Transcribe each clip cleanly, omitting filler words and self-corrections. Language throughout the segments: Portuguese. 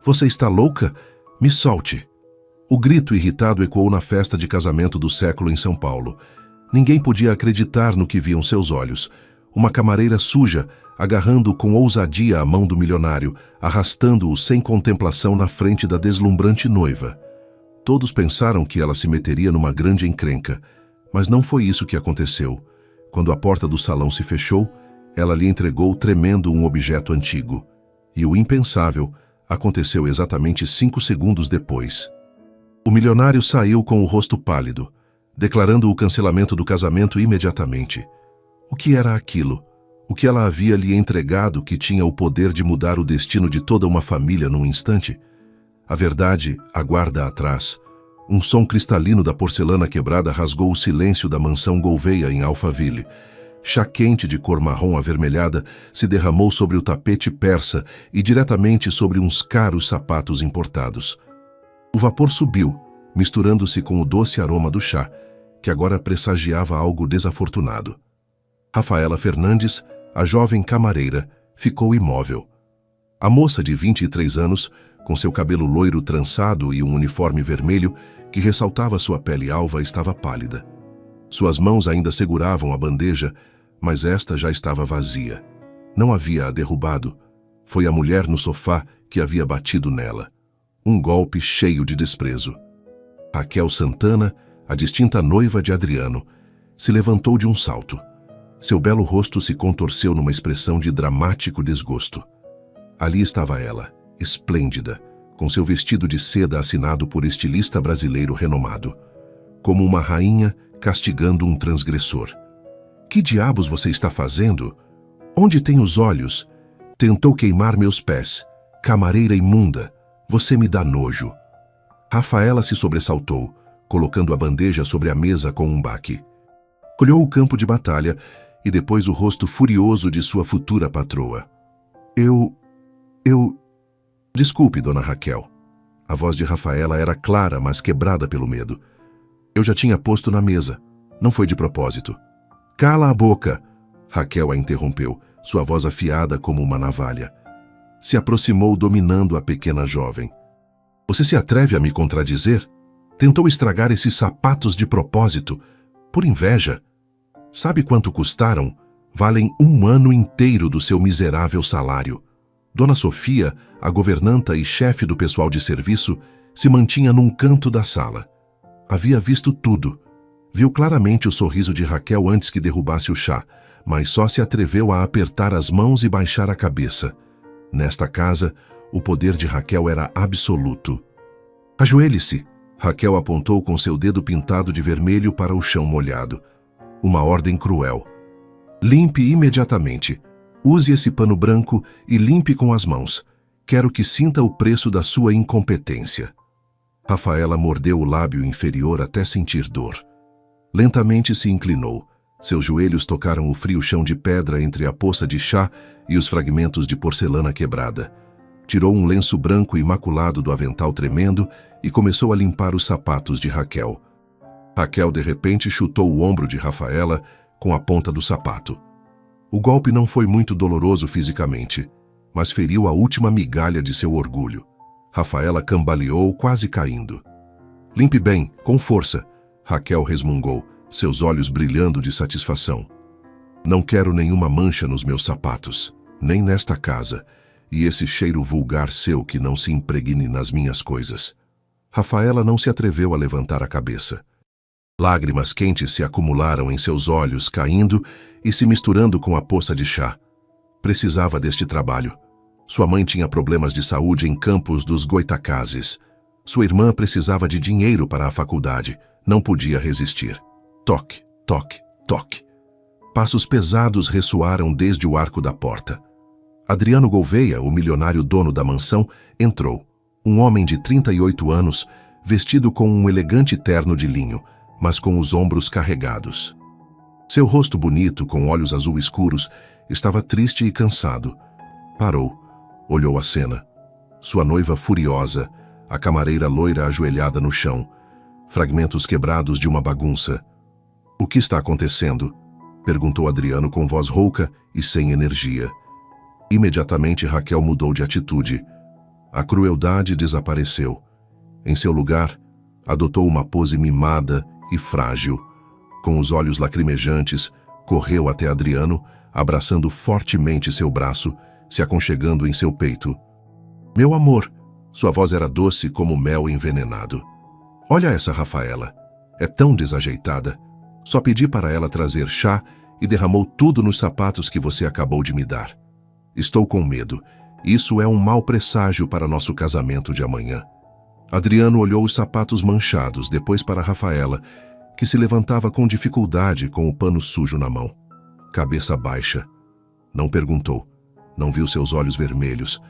Você está louca? Me solte! O grito irritado ecoou na festa de casamento do século em São Paulo. Ninguém podia acreditar no que viam seus olhos. Uma camareira suja, agarrando com ousadia a mão do milionário, arrastando-o sem contemplação na frente da deslumbrante noiva. Todos pensaram que ela se meteria numa grande encrenca, mas não foi isso que aconteceu. Quando a porta do salão se fechou, ela lhe entregou tremendo um objeto antigo. E o impensável aconteceu exatamente 5 segundos depois. O milionário saiu com o rosto pálido, declarando o cancelamento do casamento imediatamente. O que era aquilo? O que ela havia lhe entregado que tinha o poder de mudar o destino de toda uma família num instante? A verdade aguarda atrás. Um som cristalino da porcelana quebrada rasgou o silêncio da mansão Gouveia em Alphaville. Chá quente de cor marrom avermelhada se derramou sobre o tapete persa e diretamente sobre uns caros sapatos importados. O vapor subiu, misturando-se com o doce aroma do chá, que agora pressagiava algo desafortunado. Rafaela Fernandes, a jovem camareira, ficou imóvel. A moça de 23 anos, com seu cabelo loiro trançado e um uniforme vermelho que ressaltava sua pele alva, estava pálida. Suas mãos ainda seguravam a bandeja, mas esta já estava vazia. Não havia a derrubado. Foi a mulher no sofá que havia batido nela. Um golpe cheio de desprezo. Raquel Santana, a distinta noiva de Adriano, se levantou de um salto. Seu belo rosto se contorceu numa expressão de dramático desgosto. Ali estava ela, esplêndida, com seu vestido de seda assinado por estilista brasileiro renomado, como uma rainha castigando um transgressor. Que diabos você está fazendo? Onde tem os olhos? Tentou queimar meus pés. Camareira imunda, você me dá nojo. Rafaela se sobressaltou, colocando a bandeja sobre a mesa com um baque. Olhou o campo de batalha e depois o rosto furioso de sua futura patroa. Desculpe, dona Raquel. A voz de Rafaela era clara, mas quebrada pelo medo. Eu já tinha posto na mesa. Não foi de propósito. Cala a boca! Raquel a interrompeu, sua voz afiada como uma navalha. Se aproximou dominando a pequena jovem. Você se atreve a me contradizer? Tentou estragar esses sapatos de propósito, por inveja. Sabe quanto custaram? Valem 1 ano inteiro do seu miserável salário. Dona Sofia, a governanta e chefe do pessoal de serviço, se mantinha num canto da sala. Havia visto tudo. Viu claramente o sorriso de Raquel antes que derrubasse o chá, mas só se atreveu a apertar as mãos e baixar a cabeça. Nesta casa, o poder de Raquel era absoluto. Ajoelhe-se! Raquel apontou com seu dedo pintado de vermelho para o chão molhado. Uma ordem cruel. Limpe imediatamente. Use esse pano branco e limpe com as mãos. Quero que sinta o preço da sua incompetência. Rafaela mordeu o lábio inferior até sentir dor. Lentamente se inclinou. Seus joelhos tocaram o frio chão de pedra entre a poça de chá e os fragmentos de porcelana quebrada. Tirou um lenço branco imaculado do avental tremendo e começou a limpar os sapatos de Raquel. Raquel, de repente, chutou o ombro de Rafaela com a ponta do sapato. O golpe não foi muito doloroso fisicamente, mas feriu a última migalha de seu orgulho. Rafaela cambaleou, quase caindo. Limpe bem, com força, Raquel resmungou, seus olhos brilhando de satisfação. Não quero nenhuma mancha nos meus sapatos, nem nesta casa, e esse cheiro vulgar seu que não se impregne nas minhas coisas. Rafaela não se atreveu a levantar a cabeça. Lágrimas quentes se acumularam em seus olhos, caindo e se misturando com a poça de chá. Precisava deste trabalho. Sua mãe tinha problemas de saúde em Campos dos Goitacazes. Sua irmã precisava de dinheiro para a faculdade. Não podia resistir. Toque, toque, toque. Passos pesados ressoaram desde o arco da porta. Adriano Gouveia, o milionário dono da mansão, entrou. Um homem de 38 anos, vestido com um elegante terno de linho, mas com os ombros carregados. Seu rosto bonito, com olhos azul escuros, estava triste e cansado. Parou, olhou a cena. Sua noiva furiosa, a camareira loira ajoelhada no chão, fragmentos quebrados de uma bagunça. O que está acontecendo? Perguntou Adriano com voz rouca e sem energia. Imediatamente Raquel mudou de atitude. A crueldade desapareceu. Em seu lugar, adotou uma pose mimada e frágil. Com os olhos lacrimejantes, correu até Adriano, abraçando fortemente seu braço, se aconchegando em seu peito. Meu amor, sua voz era doce como mel envenenado. Olha essa Rafaela, é tão desajeitada. Só pedi para ela trazer chá e derramou tudo nos sapatos que você acabou de me dar. Estou com medo. Isso é um mau presságio para nosso casamento de amanhã. Adriano olhou os sapatos manchados, depois para Rafaela, que se levantava com dificuldade com o pano sujo na mão. Cabeça baixa. Não perguntou. Não viu seus olhos vermelhos.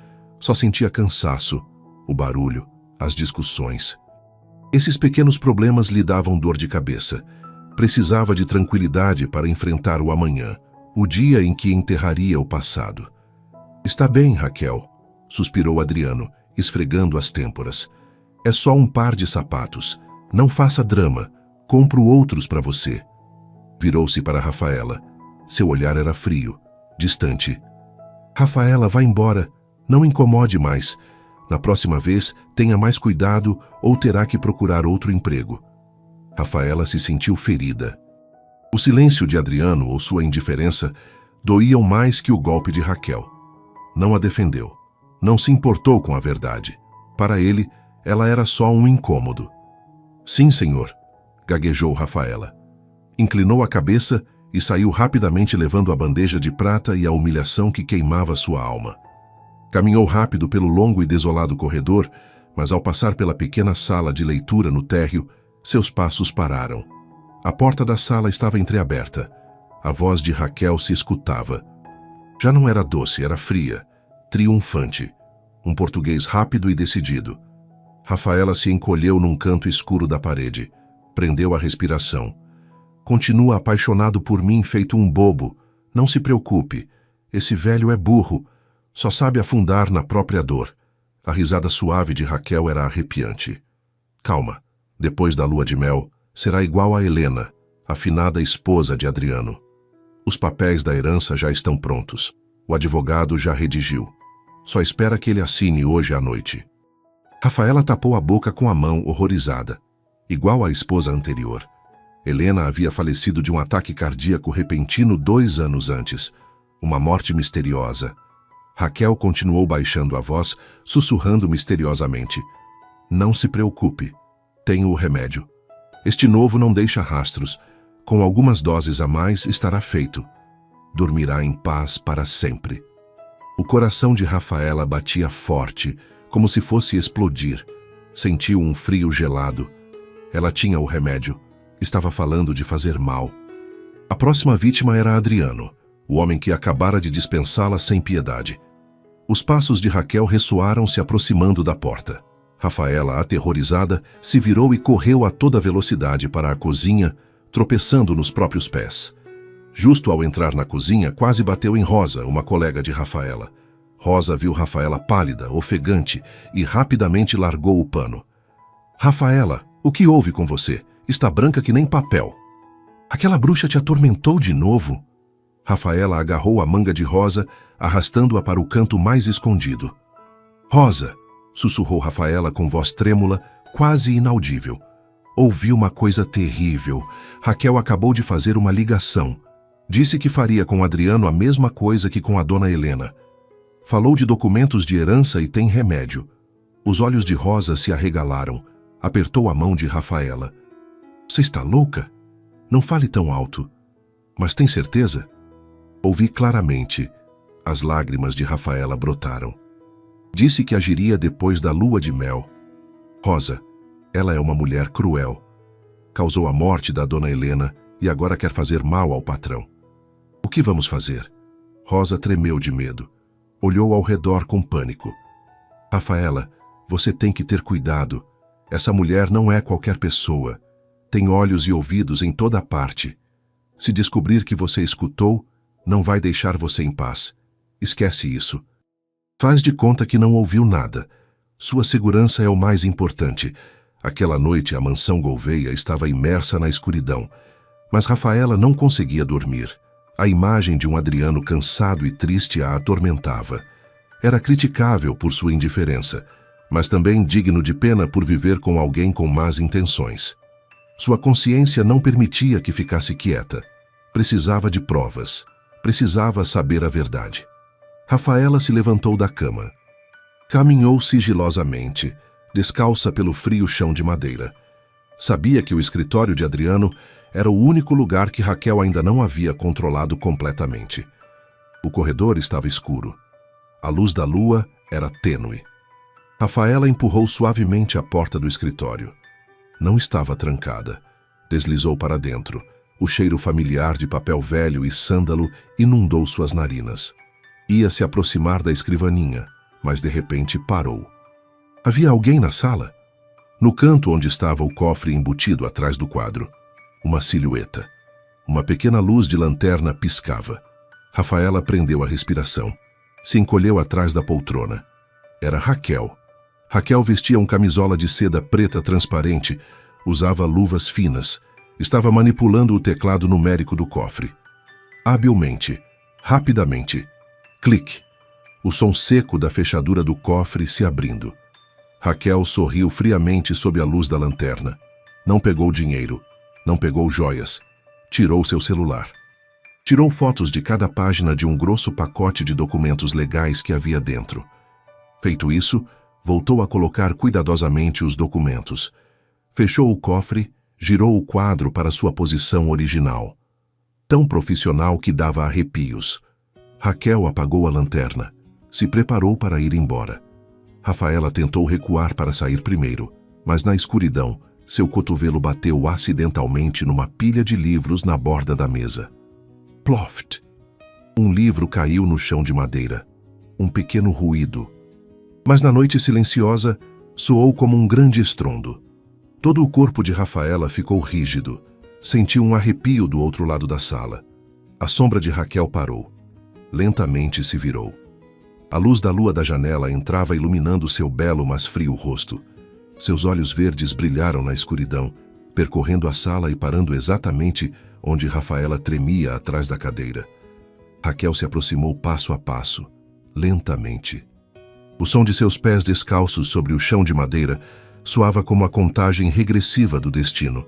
Só sentia cansaço, o barulho, as discussões. Esses pequenos problemas lhe davam dor de cabeça. Precisava de tranquilidade para enfrentar o amanhã, o dia em que enterraria o passado. Está bem, Raquel, suspirou Adriano, esfregando as têmporas. É só um par de sapatos. Não faça drama. Compro outros para você. Virou-se para Rafaela. Seu olhar era frio, distante. Rafaela, vá embora. Não incomode mais. Na próxima vez, tenha mais cuidado ou terá que procurar outro emprego. Rafaela se sentiu ferida. O silêncio de Adriano ou sua indiferença doíam mais que o golpe de Raquel. Não a defendeu. Não se importou com a verdade. Para ele, ela era só um incômodo. Sim, senhor, gaguejou Rafaela. Inclinou a cabeça e saiu rapidamente levando a bandeja de prata e a humilhação que queimava sua alma. Caminhou rápido pelo longo e desolado corredor, mas ao passar pela pequena sala de leitura no térreo, seus passos pararam. A porta da sala estava entreaberta. A voz de Raquel se escutava. Já não era doce, era fria, triunfante. Um português rápido e decidido. Rafaela se encolheu num canto escuro da parede. Prendeu a respiração. Continua apaixonado por mim feito um bobo. Não se preocupe. Esse velho é burro. Só sabe afundar na própria dor. A risada suave de Raquel era arrepiante. Calma. Depois da lua de mel, será igual a Helena, a finada esposa de Adriano. Os papéis da herança já estão prontos. O advogado já redigiu. Só espera que ele assine hoje à noite. Rafaela tapou a boca com a mão, horrorizada. Igual à esposa anterior. Helena havia falecido de um ataque cardíaco repentino 2 anos antes. Uma morte misteriosa. Raquel continuou baixando a voz, sussurrando misteriosamente. Não se preocupe. Tenho o remédio. Este novo não deixa rastros. Com algumas doses a mais estará feito. Dormirá em paz para sempre. O coração de Rafaela batia forte, como se fosse explodir. Sentiu um frio gelado. Ela tinha o remédio. Estava falando de fazer mal. A próxima vítima era Adriano, o homem que acabara de dispensá-la sem piedade. Os passos de Raquel ressoaram se aproximando da porta. Rafaela, aterrorizada, se virou e correu a toda velocidade para a cozinha, tropeçando nos próprios pés. Justo ao entrar na cozinha, quase bateu em Rosa, uma colega de Rafaela. Rosa viu Rafaela pálida, ofegante, e rapidamente largou o pano. Rafaela, o que houve com você? Está branca que nem papel. Aquela bruxa te atormentou de novo? Rafaela agarrou a manga de Rosa, arrastando-a para o canto mais escondido. Rosa, sussurrou Rafaela com voz trêmula, quase inaudível. Ouvi uma coisa terrível. Raquel acabou de fazer uma ligação. Disse que faria com Adriano a mesma coisa que com a dona Helena. Falou de documentos de herança e tem remédio. Os olhos de Rosa se arregalaram. Apertou a mão de Rafaela. Você está louca? Não fale tão alto. Mas tem certeza? Ouvi claramente. As lágrimas de Rafaela brotaram. Disse que agiria depois da lua de mel. Rosa, ela é uma mulher cruel. Causou a morte da dona Helena e agora quer fazer mal ao patrão. O que vamos fazer? Rosa tremeu de medo. Olhou ao redor com pânico. Rafaela, você tem que ter cuidado. Essa mulher não é qualquer pessoa. Tem olhos e ouvidos em toda parte. Se descobrir que você escutou, não vai deixar você em paz. Esquece isso. Faz de conta que não ouviu nada. Sua segurança é o mais importante. Aquela noite a mansão Gouveia estava imersa na escuridão, mas Rafaela não conseguia dormir. A imagem de um Adriano cansado e triste a atormentava. Era criticável por sua indiferença, mas também digno de pena por viver com alguém com más intenções. Sua consciência não permitia que ficasse quieta. Precisava de provas. Precisava saber a verdade. Rafaela se levantou da cama. Caminhou sigilosamente, descalça pelo frio chão de madeira. Sabia que o escritório de Adriano era o único lugar que Raquel ainda não havia controlado completamente. O corredor estava escuro. A luz da lua era tênue. Rafaela empurrou suavemente a porta do escritório. Não estava trancada. Deslizou para dentro. O cheiro familiar de papel velho e sândalo inundou suas narinas. Ia se aproximar da escrivaninha, mas de repente parou. Havia alguém na sala? No canto onde estava o cofre embutido atrás do quadro, uma silhueta. Uma pequena luz de lanterna piscava. Rafaela prendeu a respiração. Se encolheu atrás da poltrona. Era Raquel. Raquel vestia um camisola de seda preta transparente, usava luvas finas, estava manipulando o teclado numérico do cofre. Habilmente, rapidamente. Clique. O som seco da fechadura do cofre se abrindo. Raquel sorriu friamente sob a luz da lanterna. Não pegou dinheiro, não pegou joias. Tirou seu celular. Tirou fotos de cada página de um grosso pacote de documentos legais que havia dentro. Feito isso, voltou a colocar cuidadosamente os documentos. Fechou o cofre, girou o quadro para sua posição original. Tão profissional que dava arrepios. Raquel apagou a lanterna. Se preparou para ir embora. Rafaela tentou recuar para sair primeiro, mas na escuridão, seu cotovelo bateu acidentalmente numa pilha de livros na borda da mesa. Ploft! Um livro caiu no chão de madeira. Um pequeno ruído. Mas na noite silenciosa, soou como um grande estrondo. Todo o corpo de Rafaela ficou rígido. Sentiu um arrepio do outro lado da sala. A sombra de Raquel parou. Lentamente se virou. A luz da lua da janela entrava iluminando seu belo, mas frio rosto. Seus olhos verdes brilharam na escuridão, percorrendo a sala e parando exatamente onde Rafaela tremia atrás da cadeira. Raquel se aproximou passo a passo, lentamente. O som de seus pés descalços sobre o chão de madeira soava como a contagem regressiva do destino.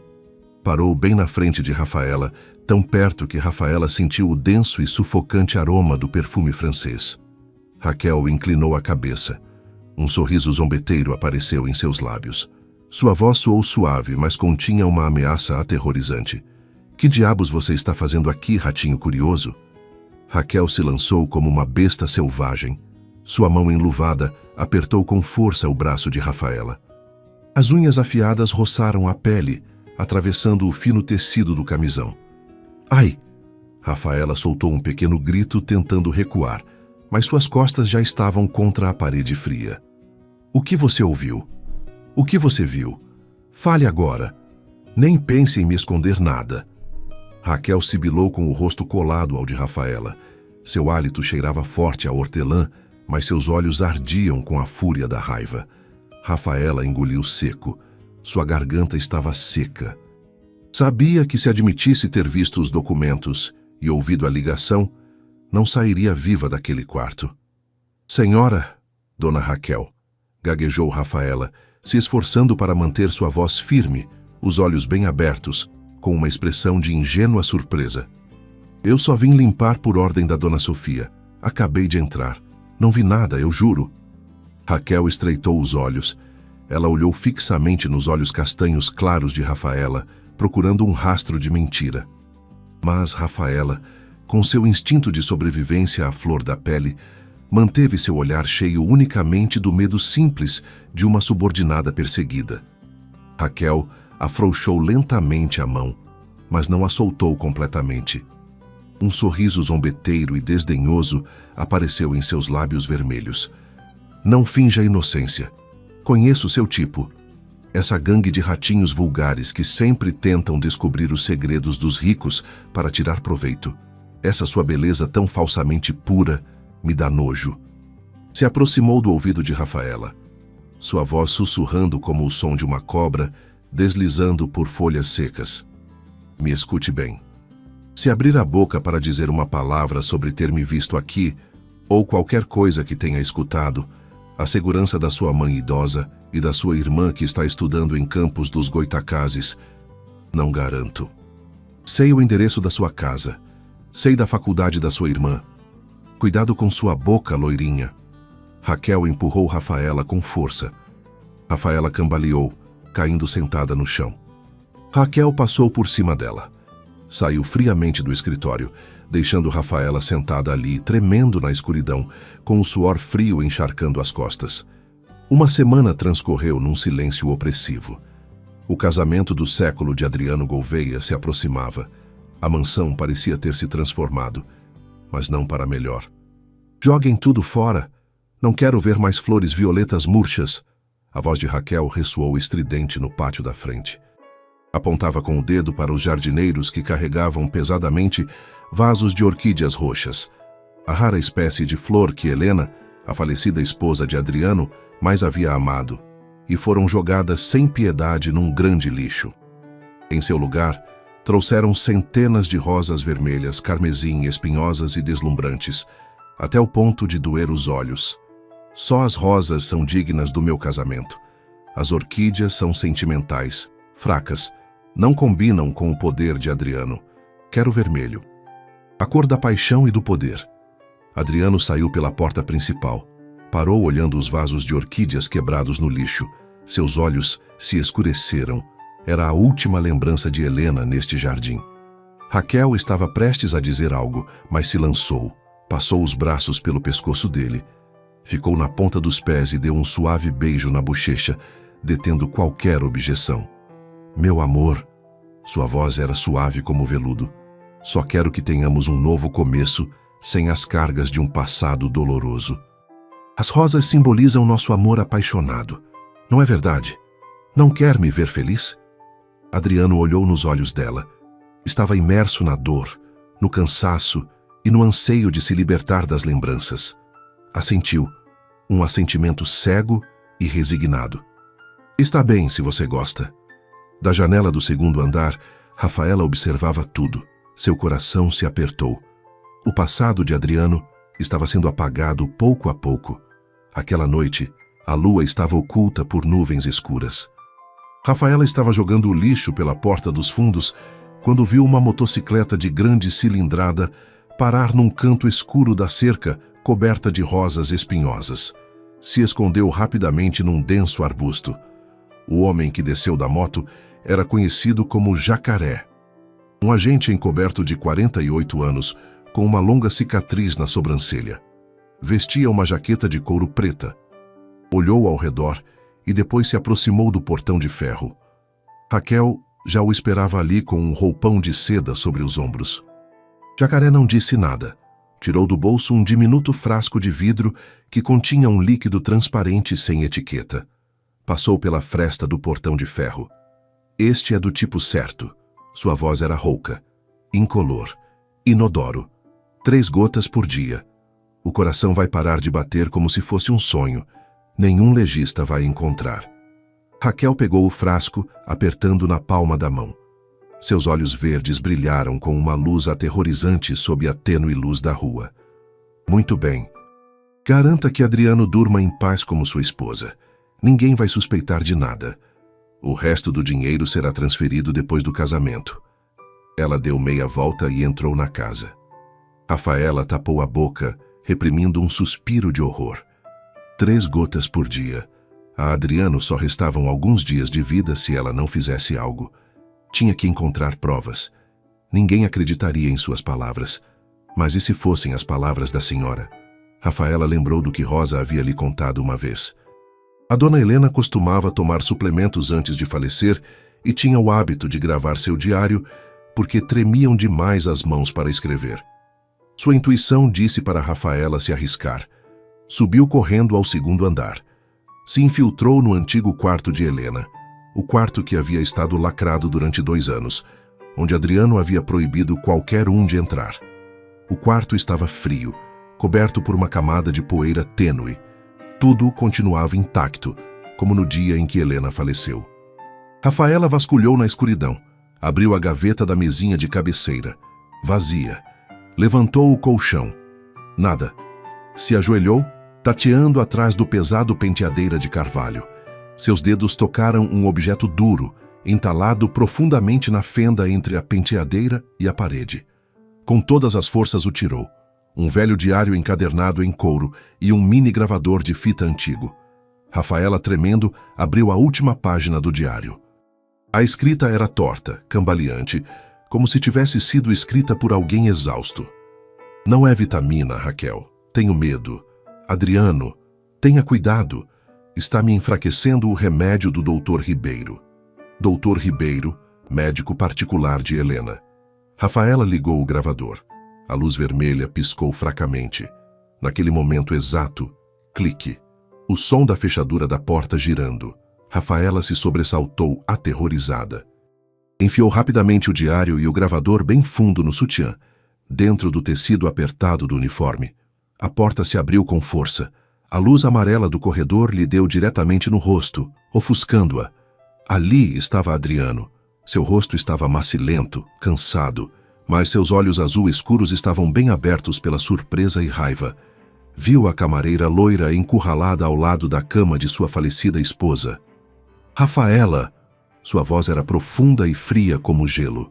Parou bem na frente de Rafaela, tão perto que Rafaela sentiu o denso e sufocante aroma do perfume francês. Raquel inclinou a cabeça. Um sorriso zombeteiro apareceu em seus lábios. Sua voz soou suave, mas continha uma ameaça aterrorizante. Que diabos você está fazendo aqui, ratinho curioso? Raquel se lançou como uma besta selvagem. Sua mão enluvada apertou com força o braço de Rafaela. As unhas afiadas roçaram a pele, atravessando o fino tecido do camisão. Ai! Rafaela soltou um pequeno grito tentando recuar, mas suas costas já estavam contra a parede fria. O que você ouviu? O que você viu? Fale agora. Nem pense em me esconder nada. Raquel sibilou com o rosto colado ao de Rafaela. Seu hálito cheirava forte a hortelã, mas seus olhos ardiam com a fúria da raiva. Rafaela engoliu seco. Sua garganta estava seca. Sabia que se admitisse ter visto os documentos e ouvido a ligação, não sairia viva daquele quarto. Senhora, dona Raquel, gaguejou Rafaela, se esforçando para manter sua voz firme, os olhos bem abertos, com uma expressão de ingênua surpresa. Eu só vim limpar por ordem da dona Sofia. Acabei de entrar. Não vi nada, eu juro. Raquel estreitou os olhos. Ela olhou fixamente nos olhos castanhos claros de Rafaela, procurando um rastro de mentira. Mas Rafaela, com seu instinto de sobrevivência à flor da pele, manteve seu olhar cheio unicamente do medo simples de uma subordinada perseguida. Raquel afrouxou lentamente a mão, mas não a soltou completamente. Um sorriso zombeteiro e desdenhoso apareceu em seus lábios vermelhos. Não finja inocência. Conheço seu tipo. Essa gangue de ratinhos vulgares que sempre tentam descobrir os segredos dos ricos para tirar proveito. Essa sua beleza tão falsamente pura me dá nojo. Se aproximou do ouvido de Rafaela. Sua voz sussurrando como o som de uma cobra, deslizando por folhas secas. Me escute bem. Se abrir a boca para dizer uma palavra sobre ter me visto aqui, ou qualquer coisa que tenha escutado, a segurança da sua mãe idosa e da sua irmã que está estudando em Campos dos Goitacazes, não garanto. Sei o endereço da sua casa. Sei da faculdade da sua irmã. Cuidado com sua boca, loirinha. Raquel empurrou Rafaela com força. Rafaela cambaleou, caindo sentada no chão. Raquel passou por cima dela. Saiu friamente do escritório, deixando Rafaela sentada ali, tremendo na escuridão, com o suor frio encharcando as costas. Uma semana transcorreu num silêncio opressivo. O casamento do século de Adriano Gouveia se aproximava. A mansão parecia ter se transformado, mas não para melhor. Joguem tudo fora. Não quero ver mais flores violetas murchas. A voz de Raquel ressoou estridente no pátio da frente. Apontava com o dedo para os jardineiros que carregavam pesadamente vasos de orquídeas roxas, a rara espécie de flor que Helena, a falecida esposa de Adriano, mais havia amado, e foram jogadas sem piedade num grande lixo. Em seu lugar, trouxeram centenas de rosas vermelhas, carmesim, espinhosas e deslumbrantes, até o ponto de doer os olhos. Só as rosas são dignas do meu casamento. As orquídeas são sentimentais, fracas, não combinam com o poder de Adriano. Quero vermelho. A cor da paixão e do poder. Adriano saiu pela porta principal. Parou olhando os vasos de orquídeas quebrados no lixo. Seus olhos se escureceram. Era a última lembrança de Helena neste jardim. Raquel estava prestes a dizer algo, mas se lançou. Passou os braços pelo pescoço dele. Ficou na ponta dos pés e deu um suave beijo na bochecha, detendo qualquer objeção. Meu amor, sua voz era suave como veludo. Só quero que tenhamos um novo começo, sem as cargas de um passado doloroso. As rosas simbolizam nosso amor apaixonado. Não é verdade? Não quer me ver feliz? Adriano olhou nos olhos dela. Estava imerso na dor, no cansaço e no anseio de se libertar das lembranças. Assentiu, um assentimento cego e resignado. Está bem se você gosta. Da janela do segundo andar, Rafaela observava tudo. Seu coração se apertou. O passado de Adriano estava sendo apagado pouco a pouco. Aquela noite, a lua estava oculta por nuvens escuras. Rafaela estava jogando o lixo pela porta dos fundos quando viu uma motocicleta de grande cilindrada parar num canto escuro da cerca coberta de rosas espinhosas. Se escondeu rapidamente num denso arbusto. O homem que desceu da moto era conhecido como Jacaré. Um agente encoberto de 48 anos, com uma longa cicatriz na sobrancelha. Vestia uma jaqueta de couro preta. Olhou ao redor e depois se aproximou do portão de ferro. Raquel já o esperava ali com um roupão de seda sobre os ombros. Jacaré não disse nada. Tirou do bolso um diminuto frasco de vidro que continha um líquido transparente sem etiqueta. Passou pela fresta do portão de ferro. Este é do tipo certo. Sua voz era rouca, incolor, inodoro. 3 gotas por dia. O coração vai parar de bater como se fosse um sonho. Nenhum legista vai encontrar. Raquel pegou o frasco, apertando na palma da mão. Seus olhos verdes brilharam com uma luz aterrorizante sob a tênue luz da rua. Muito bem. Garanta que Adriano durma em paz como sua esposa. Ninguém vai suspeitar de nada. O resto do dinheiro será transferido depois do casamento. Ela deu meia volta e entrou na casa. Rafaela tapou a boca, reprimindo um suspiro de horror. 3 gotas por dia. A Adriano só restavam alguns dias de vida se ela não fizesse algo. Tinha que encontrar provas. Ninguém acreditaria em suas palavras. Mas e se fossem as palavras da senhora? Rafaela lembrou do que Rosa havia lhe contado uma vez. A dona Helena costumava tomar suplementos antes de falecer e tinha o hábito de gravar seu diário porque tremiam demais as mãos para escrever. Sua intuição disse para Rafaela se arriscar. Subiu correndo ao segundo andar. Se infiltrou no antigo quarto de Helena, o quarto que havia estado lacrado durante 2 anos, onde Adriano havia proibido qualquer um de entrar. O quarto estava frio, coberto por uma camada de poeira tênue. Tudo continuava intacto, como no dia em que Helena faleceu. Rafaela vasculhou na escuridão, abriu a gaveta da mesinha de cabeceira, vazia. Levantou o colchão. Nada. Se ajoelhou, tateando atrás do pesado penteadeira de carvalho. Seus dedos tocaram um objeto duro, entalado profundamente na fenda entre a penteadeira e a parede. Com todas as forças o tirou. Um velho diário encadernado em couro e um mini gravador de fita antigo. Rafaela, tremendo, abriu a última página do diário. A escrita era torta, cambaleante, como se tivesse sido escrita por alguém exausto. Não é vitamina, Raquel. Tenho medo. Adriano, tenha cuidado. Está me enfraquecendo o remédio do Dr. Ribeiro. Dr. Ribeiro, médico particular de Helena. Rafaela ligou o gravador. A luz vermelha piscou fracamente. Naquele momento exato, clique. O som da fechadura da porta girando. Rafaela se sobressaltou, aterrorizada. Enfiou rapidamente o diário e o gravador bem fundo no sutiã, dentro do tecido apertado do uniforme. A porta se abriu com força. A luz amarela do corredor lhe deu diretamente no rosto, ofuscando-a. Ali estava Adriano. Seu rosto estava macilento, cansado, mas seus olhos azul escuros estavam bem abertos pela surpresa e raiva. Viu a camareira loira encurralada ao lado da cama de sua falecida esposa. Rafaela! Sua voz era profunda e fria como gelo.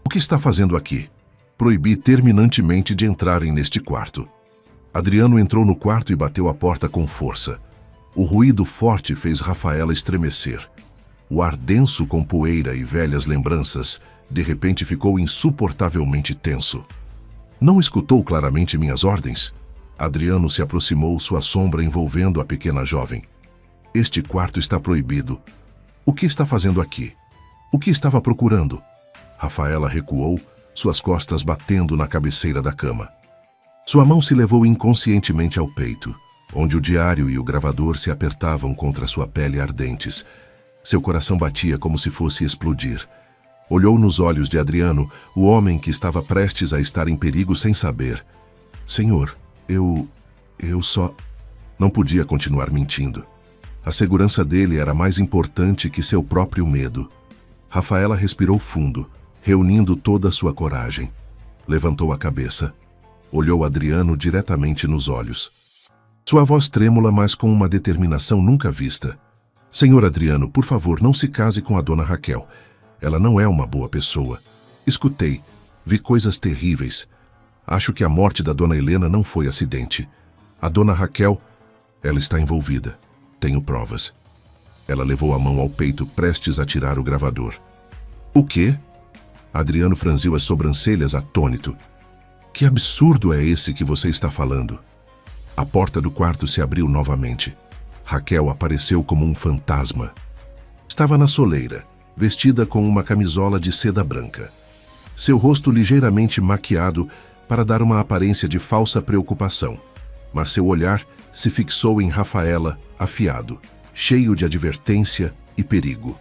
O que está fazendo aqui? Proibi terminantemente de entrarem neste quarto. Adriano entrou no quarto e bateu a porta com força. O ruído forte fez Rafaela estremecer. O ar denso com poeira e velhas lembranças, de repente ficou insuportavelmente tenso. Não escutou claramente minhas ordens? Adriano se aproximou, sua sombra envolvendo a pequena jovem. Este quarto está proibido. O que está fazendo aqui? O que estava procurando? Rafaela recuou, suas costas batendo na cabeceira da cama. Sua mão se levou inconscientemente ao peito, onde o diário e o gravador se apertavam contra sua pele ardentes. Seu coração batia como se fosse explodir. Olhou nos olhos de Adriano, o homem que estava prestes a estar em perigo sem saber. Senhor, eu só... Não podia continuar mentindo. A segurança dele era mais importante que seu próprio medo. Rafaela respirou fundo, reunindo toda a sua coragem. Levantou a cabeça. Olhou Adriano diretamente nos olhos. Sua voz trêmula, mas com uma determinação nunca vista. Senhor Adriano, por favor, não se case com a dona Raquel. Ela não é uma boa pessoa. Escutei, vi coisas terríveis. Acho que a morte da dona Helena não foi acidente. A dona Raquel, ela está envolvida. Tenho provas. Ela levou a mão ao peito, prestes a tirar o gravador. O quê? Adriano franziu as sobrancelhas, atônito. Que absurdo é esse que você está falando? A porta do quarto se abriu novamente. Raquel apareceu como um fantasma. Estava na soleira, vestida com uma camisola de seda branca. Seu rosto ligeiramente maquiado para dar uma aparência de falsa preocupação, mas seu olhar se fixou em Rafaela, afiado, cheio de advertência e perigo.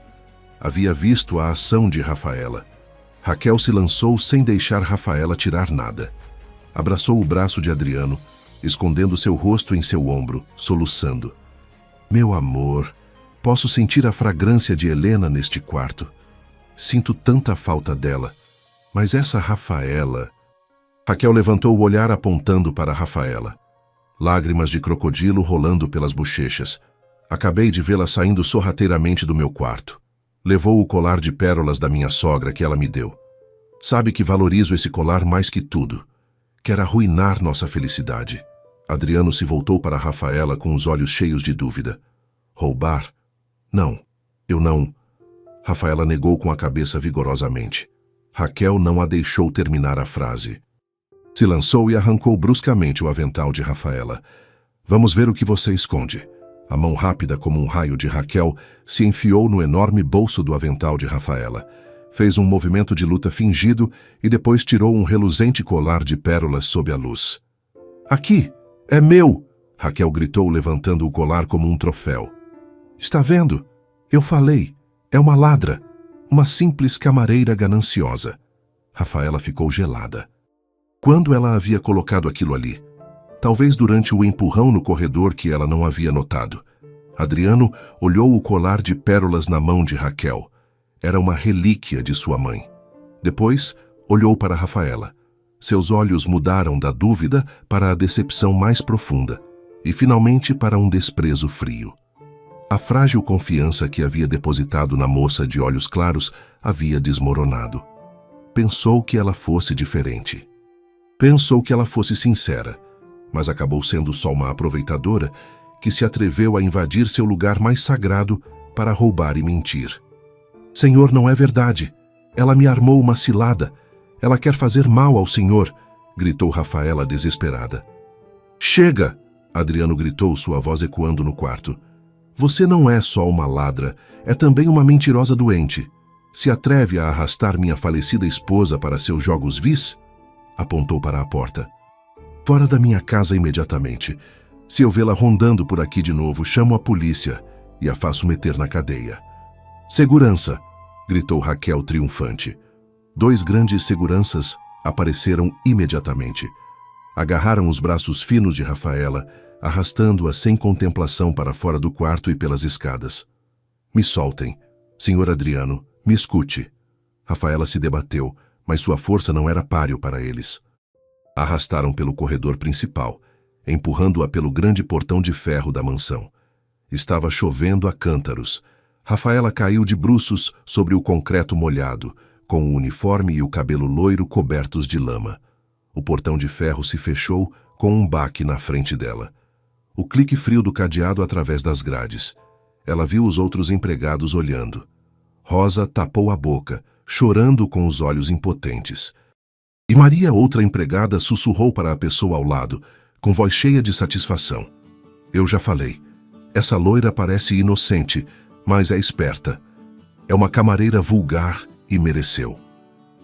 Havia visto a ação de Rafaela. Raquel se lançou sem deixar Rafaela tirar nada. Abraçou o braço de Adriano, escondendo seu rosto em seu ombro, soluçando. Meu amor, posso sentir a fragrância de Helena neste quarto. Sinto tanta falta dela. Mas essa Rafaela... Raquel levantou o olhar apontando para Rafaela. Lágrimas de crocodilo rolando pelas bochechas. Acabei de vê-la saindo sorrateiramente do meu quarto. Levou o colar de pérolas da minha sogra que ela me deu. Sabe que valorizo esse colar mais que tudo. Quer arruinar nossa felicidade. Adriano se voltou para Rafaela com os olhos cheios de dúvida. Roubar? Não, eu não... Rafaela negou com a cabeça vigorosamente. Raquel não a deixou terminar a frase. Se lançou e arrancou bruscamente o avental de Rafaela. Vamos ver o que você esconde. A mão rápida como um raio de Raquel se enfiou no enorme bolso do avental de Rafaela. Fez um movimento de luta fingido e depois tirou um reluzente colar de pérolas sob a luz. Aqui! É meu! Raquel gritou, levantando o colar como um troféu. Está vendo? Eu falei. É uma ladra. Uma simples camareira gananciosa. Rafaela ficou gelada. Quando ela havia colocado aquilo ali? Talvez durante o empurrão no corredor que ela não havia notado. Adriano olhou o colar de pérolas na mão de Raquel. Era uma relíquia de sua mãe. Depois, olhou para Rafaela. Seus olhos mudaram da dúvida para a decepção mais profunda e, finalmente, para um desprezo frio. A frágil confiança que havia depositado na moça de olhos claros havia desmoronado. Pensou que ela fosse diferente. Pensou que ela fosse sincera, mas acabou sendo só uma aproveitadora que se atreveu a invadir seu lugar mais sagrado para roubar e mentir. Senhor, não é verdade. Ela me armou uma cilada. Ela quer fazer mal ao senhor, gritou Rafaela desesperada. Chega! Adriano gritou, sua voz ecoando no quarto. Você não é só uma ladra, é também uma mentirosa doente. Se atreve a arrastar minha falecida esposa para seus jogos vis? Apontou para a porta. Fora da minha casa imediatamente. Se eu vê-la rondando por aqui de novo, chamo a polícia e a faço meter na cadeia. Segurança! Gritou Raquel triunfante. 2 grandes seguranças apareceram imediatamente. Agarraram os braços finos de Rafaela, arrastando-a sem contemplação para fora do quarto e pelas escadas. Me soltem. Senhor Adriano, me escute. Rafaela se debateu, mas sua força não era páreo para eles. A arrastaram pelo corredor principal, empurrando-a pelo grande portão de ferro da mansão. Estava chovendo a cântaros. Rafaela caiu de bruços sobre o concreto molhado, com o uniforme e o cabelo loiro cobertos de lama. O portão de ferro se fechou com um baque na frente dela. O clique frio do cadeado através das grades. Ela viu os outros empregados olhando. Rosa tapou a boca, chorando com os olhos impotentes. E Maria, outra empregada, sussurrou para a pessoa ao lado, com voz cheia de satisfação. Eu já falei. Essa loira parece inocente, mas é esperta. É uma camareira vulgar e mereceu.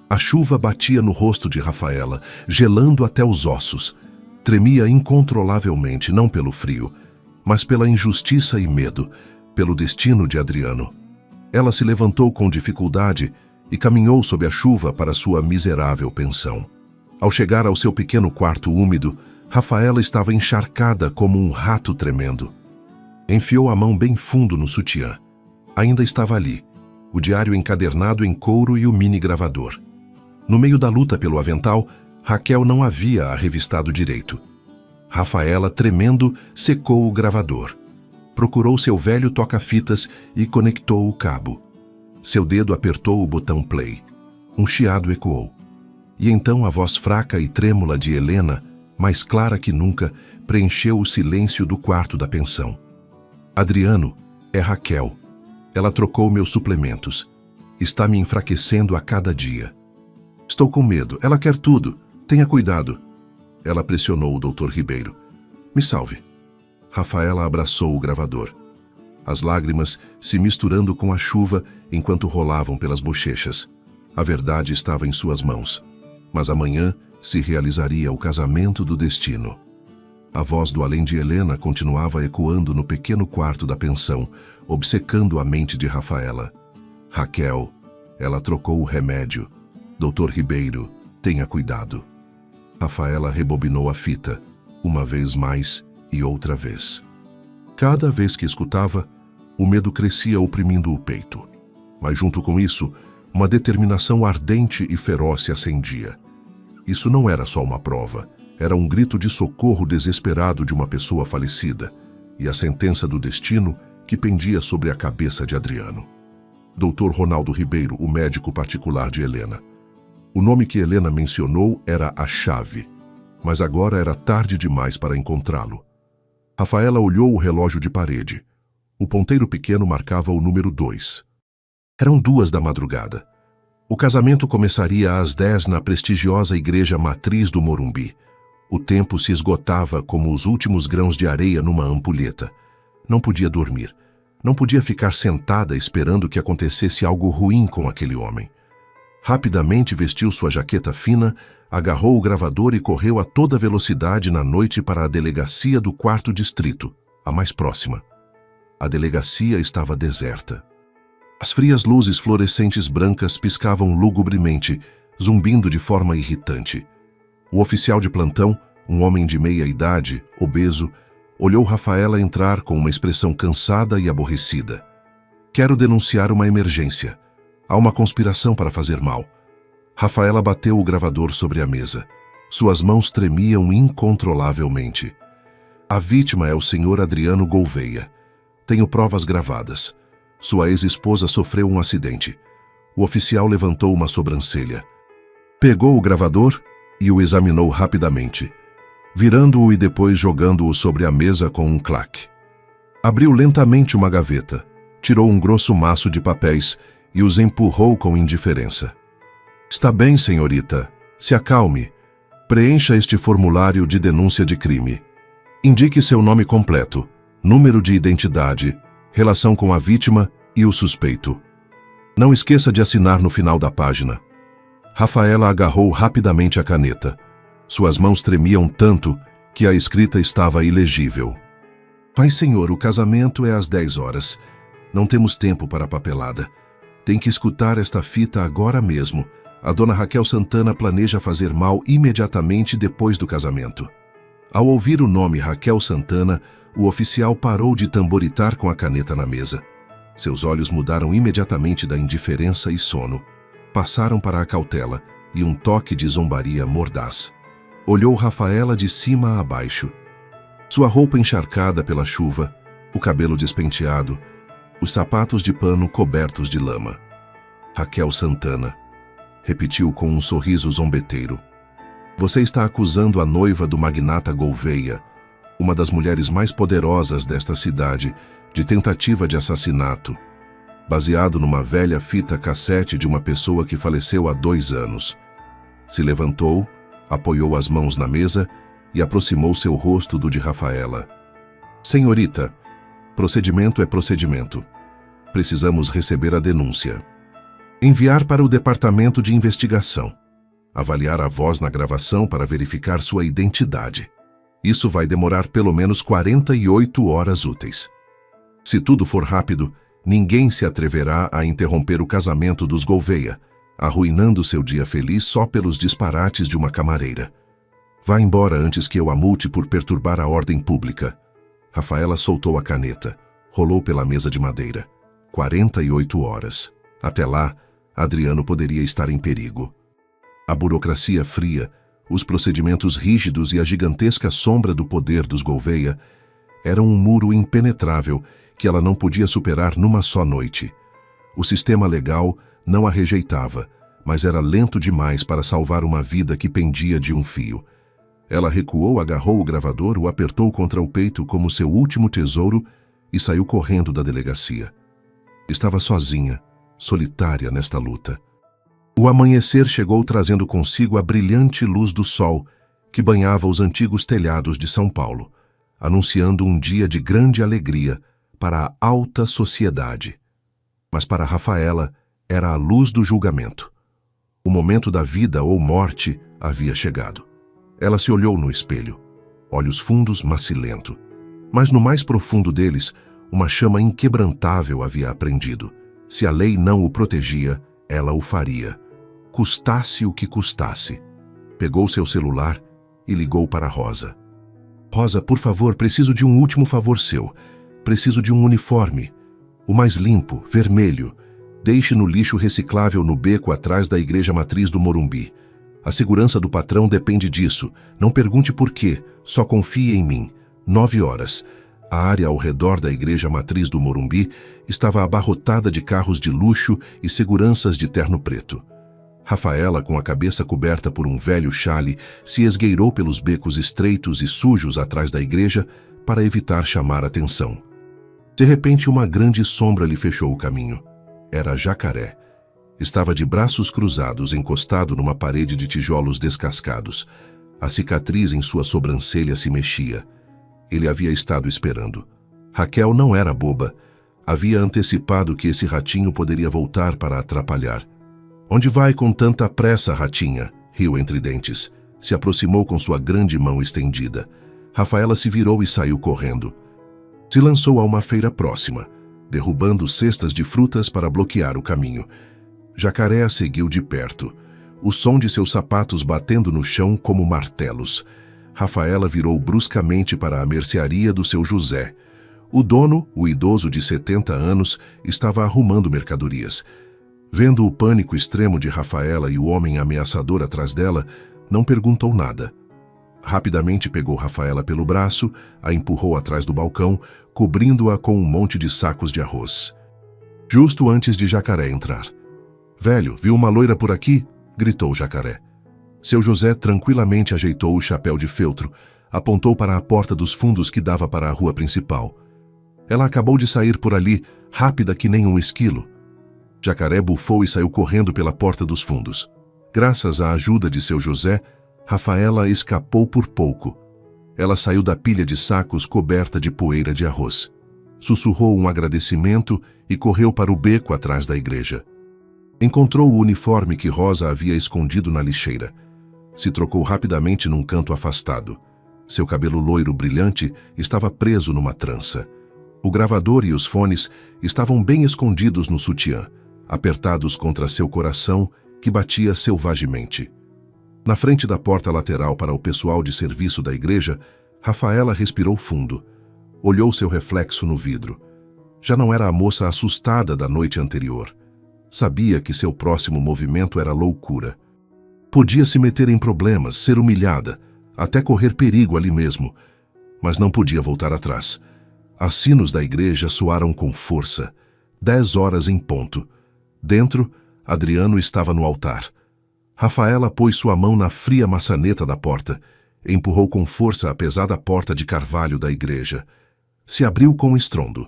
A chuva batia no rosto de Rafaela, gelando até os ossos. Tremia incontrolavelmente, não pelo frio, mas pela injustiça e medo, pelo destino de Adriano. Ela se levantou com dificuldade e caminhou sob a chuva para sua miserável pensão. Ao chegar ao seu pequeno quarto úmido, Rafaela estava encharcada como um rato tremendo. Enfiou a mão bem fundo no sutiã. Ainda estava ali, o diário encadernado em couro e o mini-gravador. No meio da luta pelo avental, Raquel não havia a revistado direito. Rafaela, tremendo, secou o gravador. Procurou seu velho toca-fitas e conectou o cabo. Seu dedo apertou o botão play. Um chiado ecoou. E então a voz fraca e trêmula de Helena, mais clara que nunca, preencheu o silêncio do quarto da pensão. Adriano, é Raquel. Ela trocou meus suplementos. Está me enfraquecendo a cada dia. Estou com medo. Ela quer tudo. Tenha cuidado. Ela pressionou o Dr. Ribeiro. Me salve. Rafaela abraçou o gravador. As lágrimas se misturando com a chuva enquanto rolavam pelas bochechas. A verdade estava em suas mãos. Mas amanhã se realizaria o casamento do destino. A voz do além de Helena continuava ecoando no pequeno quarto da pensão, obcecando a mente de Rafaela. Raquel, ela trocou o remédio. Dr. Ribeiro, tenha cuidado. Rafaela rebobinou a fita, uma vez mais e outra vez. Cada vez que escutava, o medo crescia oprimindo o peito. Mas junto com isso, uma determinação ardente e feroz se acendia. Isso não era só uma prova, era um grito de socorro desesperado de uma pessoa falecida, e a sentença do destino que pendia sobre a cabeça de Adriano. Dr. Ronaldo Ribeiro, o médico particular de Helena. O nome que Helena mencionou era a chave, mas agora era tarde demais para encontrá-lo. Rafaela olhou o relógio de parede. O ponteiro pequeno marcava o número 2. Eram 2 da madrugada. O casamento começaria às 10 na prestigiosa igreja matriz do Morumbi. O tempo se esgotava como os últimos grãos de areia numa ampulheta. Não podia dormir. Não podia ficar sentada esperando que acontecesse algo ruim com aquele homem. Rapidamente vestiu sua jaqueta fina, agarrou o gravador e correu a toda velocidade na noite para a delegacia do 4º distrito, a mais próxima. A delegacia estava deserta. As frias luzes fluorescentes brancas piscavam lugubremente, zumbindo de forma irritante. O oficial de plantão, um homem de meia idade, obeso, olhou Rafaela entrar com uma expressão cansada e aborrecida. Quero denunciar uma emergência. Há uma conspiração para fazer mal. Rafaela bateu o gravador sobre a mesa. Suas mãos tremiam incontrolavelmente. A vítima é o Sr. Adriano Gouveia. Tenho provas gravadas. Sua ex-esposa sofreu um acidente. O oficial levantou uma sobrancelha. Pegou o gravador e o examinou rapidamente, virando-o e depois jogando-o sobre a mesa com um claque. Abriu lentamente uma gaveta, tirou um grosso maço de papéis e os empurrou com indiferença. Está bem, senhorita. Se acalme. Preencha este formulário de denúncia de crime. Indique seu nome completo, número de identidade, relação com a vítima e o suspeito. Não esqueça de assinar no final da página. Rafaela agarrou rapidamente a caneta. Suas mãos tremiam tanto que a escrita estava ilegível. Pai senhor, o casamento é às 10 horas. Não temos tempo para a papelada. Tem que escutar esta fita agora mesmo. A dona Raquel Santana planeja fazer mal imediatamente depois do casamento. Ao ouvir o nome Raquel Santana, o oficial parou de tamboritar com a caneta na mesa. Seus olhos mudaram imediatamente da indiferença e sono. Passaram para a cautela e um toque de zombaria mordaz. Olhou Rafaela de cima a baixo. Sua roupa encharcada pela chuva, o cabelo despenteado, os sapatos de pano cobertos de lama. Raquel Santana, repetiu com um sorriso zombeteiro. Você está acusando a noiva do magnata Gouveia, uma das mulheres mais poderosas desta cidade, de tentativa de assassinato, baseado numa velha fita cassete de uma pessoa que faleceu há 2 anos. Se levantou, apoiou as mãos na mesa e aproximou seu rosto do de Rafaela. Senhorita, procedimento é procedimento. Precisamos receber a denúncia. Enviar para o departamento de investigação. Avaliar a voz na gravação para verificar sua identidade. Isso vai demorar pelo menos 48 horas úteis. Se tudo for rápido, ninguém se atreverá a interromper o casamento dos Gouveia, arruinando seu dia feliz só pelos disparates de uma camareira. Vá embora antes que eu a multe por perturbar a ordem pública. Rafaela soltou a caneta, rolou pela mesa de madeira. 48 horas. Até lá, Adriano poderia estar em perigo. A burocracia fria, os procedimentos rígidos e a gigantesca sombra do poder dos Gouveia eram um muro impenetrável que ela não podia superar numa só noite. O sistema legal não a rejeitava, mas era lento demais para salvar uma vida que pendia de um fio. Ela recuou, agarrou o gravador, o apertou contra o peito como seu último tesouro e saiu correndo da delegacia. Estava sozinha, solitária nesta luta. O amanhecer chegou trazendo consigo a brilhante luz do sol que banhava os antigos telhados de São Paulo, anunciando um dia de grande alegria para a alta sociedade. Mas para Rafaela era a luz do julgamento. O momento da vida ou morte havia chegado. Ela se olhou no espelho, olhos fundos, macilento. Mas no mais profundo deles, uma chama inquebrantável havia aprendido. Se a lei não o protegia, ela o faria. Custasse o que custasse. Pegou seu celular e ligou para Rosa. Rosa, por favor, preciso de um último favor seu. Preciso de um uniforme. O mais limpo, vermelho. Deixe no lixo reciclável no beco atrás da igreja matriz do Morumbi. A segurança do patrão depende disso. Não pergunte por quê, só confie em mim. 9 horas. A área ao redor da igreja matriz do Morumbi estava abarrotada de carros de luxo e seguranças de terno preto. Rafaela, com a cabeça coberta por um velho chale, se esgueirou pelos becos estreitos e sujos atrás da igreja para evitar chamar atenção. De repente, uma grande sombra lhe fechou o caminho. Era Jacaré. Estava de braços cruzados, encostado numa parede de tijolos descascados. A cicatriz em sua sobrancelha se mexia. Ele havia estado esperando. Raquel não era boba. Havia antecipado que esse ratinho poderia voltar para atrapalhar. Onde vai com tanta pressa, ratinha? Riu entre dentes. Se aproximou com sua grande mão estendida. Rafaela se virou e saiu correndo. Se lançou a uma feira próxima, derrubando cestas de frutas para bloquear o caminho. Jacaré a seguiu de perto, o som de seus sapatos batendo no chão como martelos. Rafaela virou bruscamente para a mercearia do seu José. O dono, o idoso de 70 anos, estava arrumando mercadorias. Vendo o pânico extremo de Rafaela e o homem ameaçador atrás dela, Não perguntou nada. Rapidamente pegou Rafaela pelo braço, a empurrou atrás do balcão, cobrindo-a com um monte de sacos de arroz. Justo antes de Jacaré entrar. "Velho, viu uma loira por aqui?" gritou Jacaré. Seu José tranquilamente ajeitou o chapéu de feltro, apontou para a porta dos fundos que dava para a rua principal. "Ela acabou de sair por ali, rápida que nem um esquilo." Jacaré bufou e saiu correndo pela porta dos fundos. Graças à ajuda de seu José, Rafaela escapou por pouco. Ela saiu da pilha de sacos coberta de poeira de arroz. Sussurrou um agradecimento e correu para o beco atrás da igreja. Encontrou o uniforme que Rosa havia escondido na lixeira. Se trocou rapidamente num canto afastado. Seu cabelo loiro brilhante estava preso numa trança. O gravador e os fones estavam bem escondidos no sutiã, apertados contra seu coração, que batia selvagemente. Na frente da porta lateral para o pessoal de serviço da igreja, Rafaela respirou fundo. Olhou seu reflexo no vidro. Já não era a moça assustada da noite anterior. Sabia que seu próximo movimento era loucura. Podia se meter em problemas, ser humilhada, até correr perigo ali mesmo, mas não podia voltar atrás. As sinos da igreja soaram com força. 10 horas em ponto. Dentro, Adriano estava no altar. Rafaela pôs sua mão na fria maçaneta da porta, empurrou com força a pesada porta de carvalho da igreja. Se abriu com estrondo.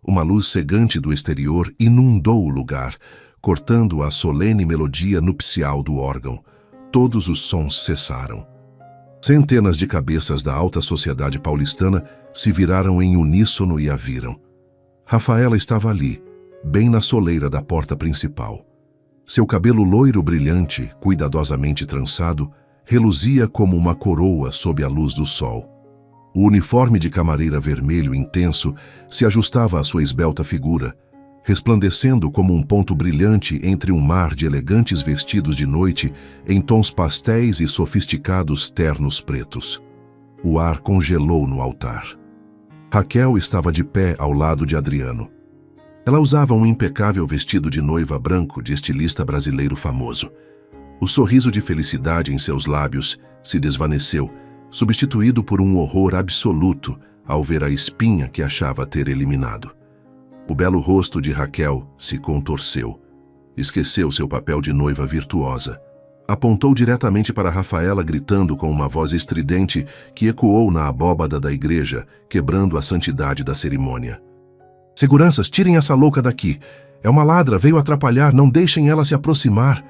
Uma luz cegante do exterior inundou o lugar, cortando a solene melodia nupcial do órgão. Todos os sons cessaram. Centenas de cabeças da alta sociedade paulistana se viraram em uníssono e a viram. Rafaela estava ali, bem na soleira da porta principal. Seu cabelo loiro brilhante, cuidadosamente trançado, reluzia como uma coroa sob a luz do sol. O uniforme de camareira vermelho intenso se ajustava à sua esbelta figura, resplandecendo como um ponto brilhante entre um mar de elegantes vestidos de noite em tons pastéis e sofisticados ternos pretos. O ar congelou no altar. Raquel estava de pé ao lado de Adriano. Ela usava um impecável vestido de noiva branco de estilista brasileiro famoso. O sorriso de felicidade em seus lábios se desvaneceu, substituído por um horror absoluto ao ver a espinha que achava ter eliminado. O belo rosto de Raquel se contorceu. Esqueceu seu papel de noiva virtuosa. Apontou diretamente para Rafaela, gritando com uma voz estridente que ecoou na abóbada da igreja, quebrando a santidade da cerimônia. "Seguranças, tirem essa louca daqui! É uma ladra, veio atrapalhar, não deixem ela se aproximar!"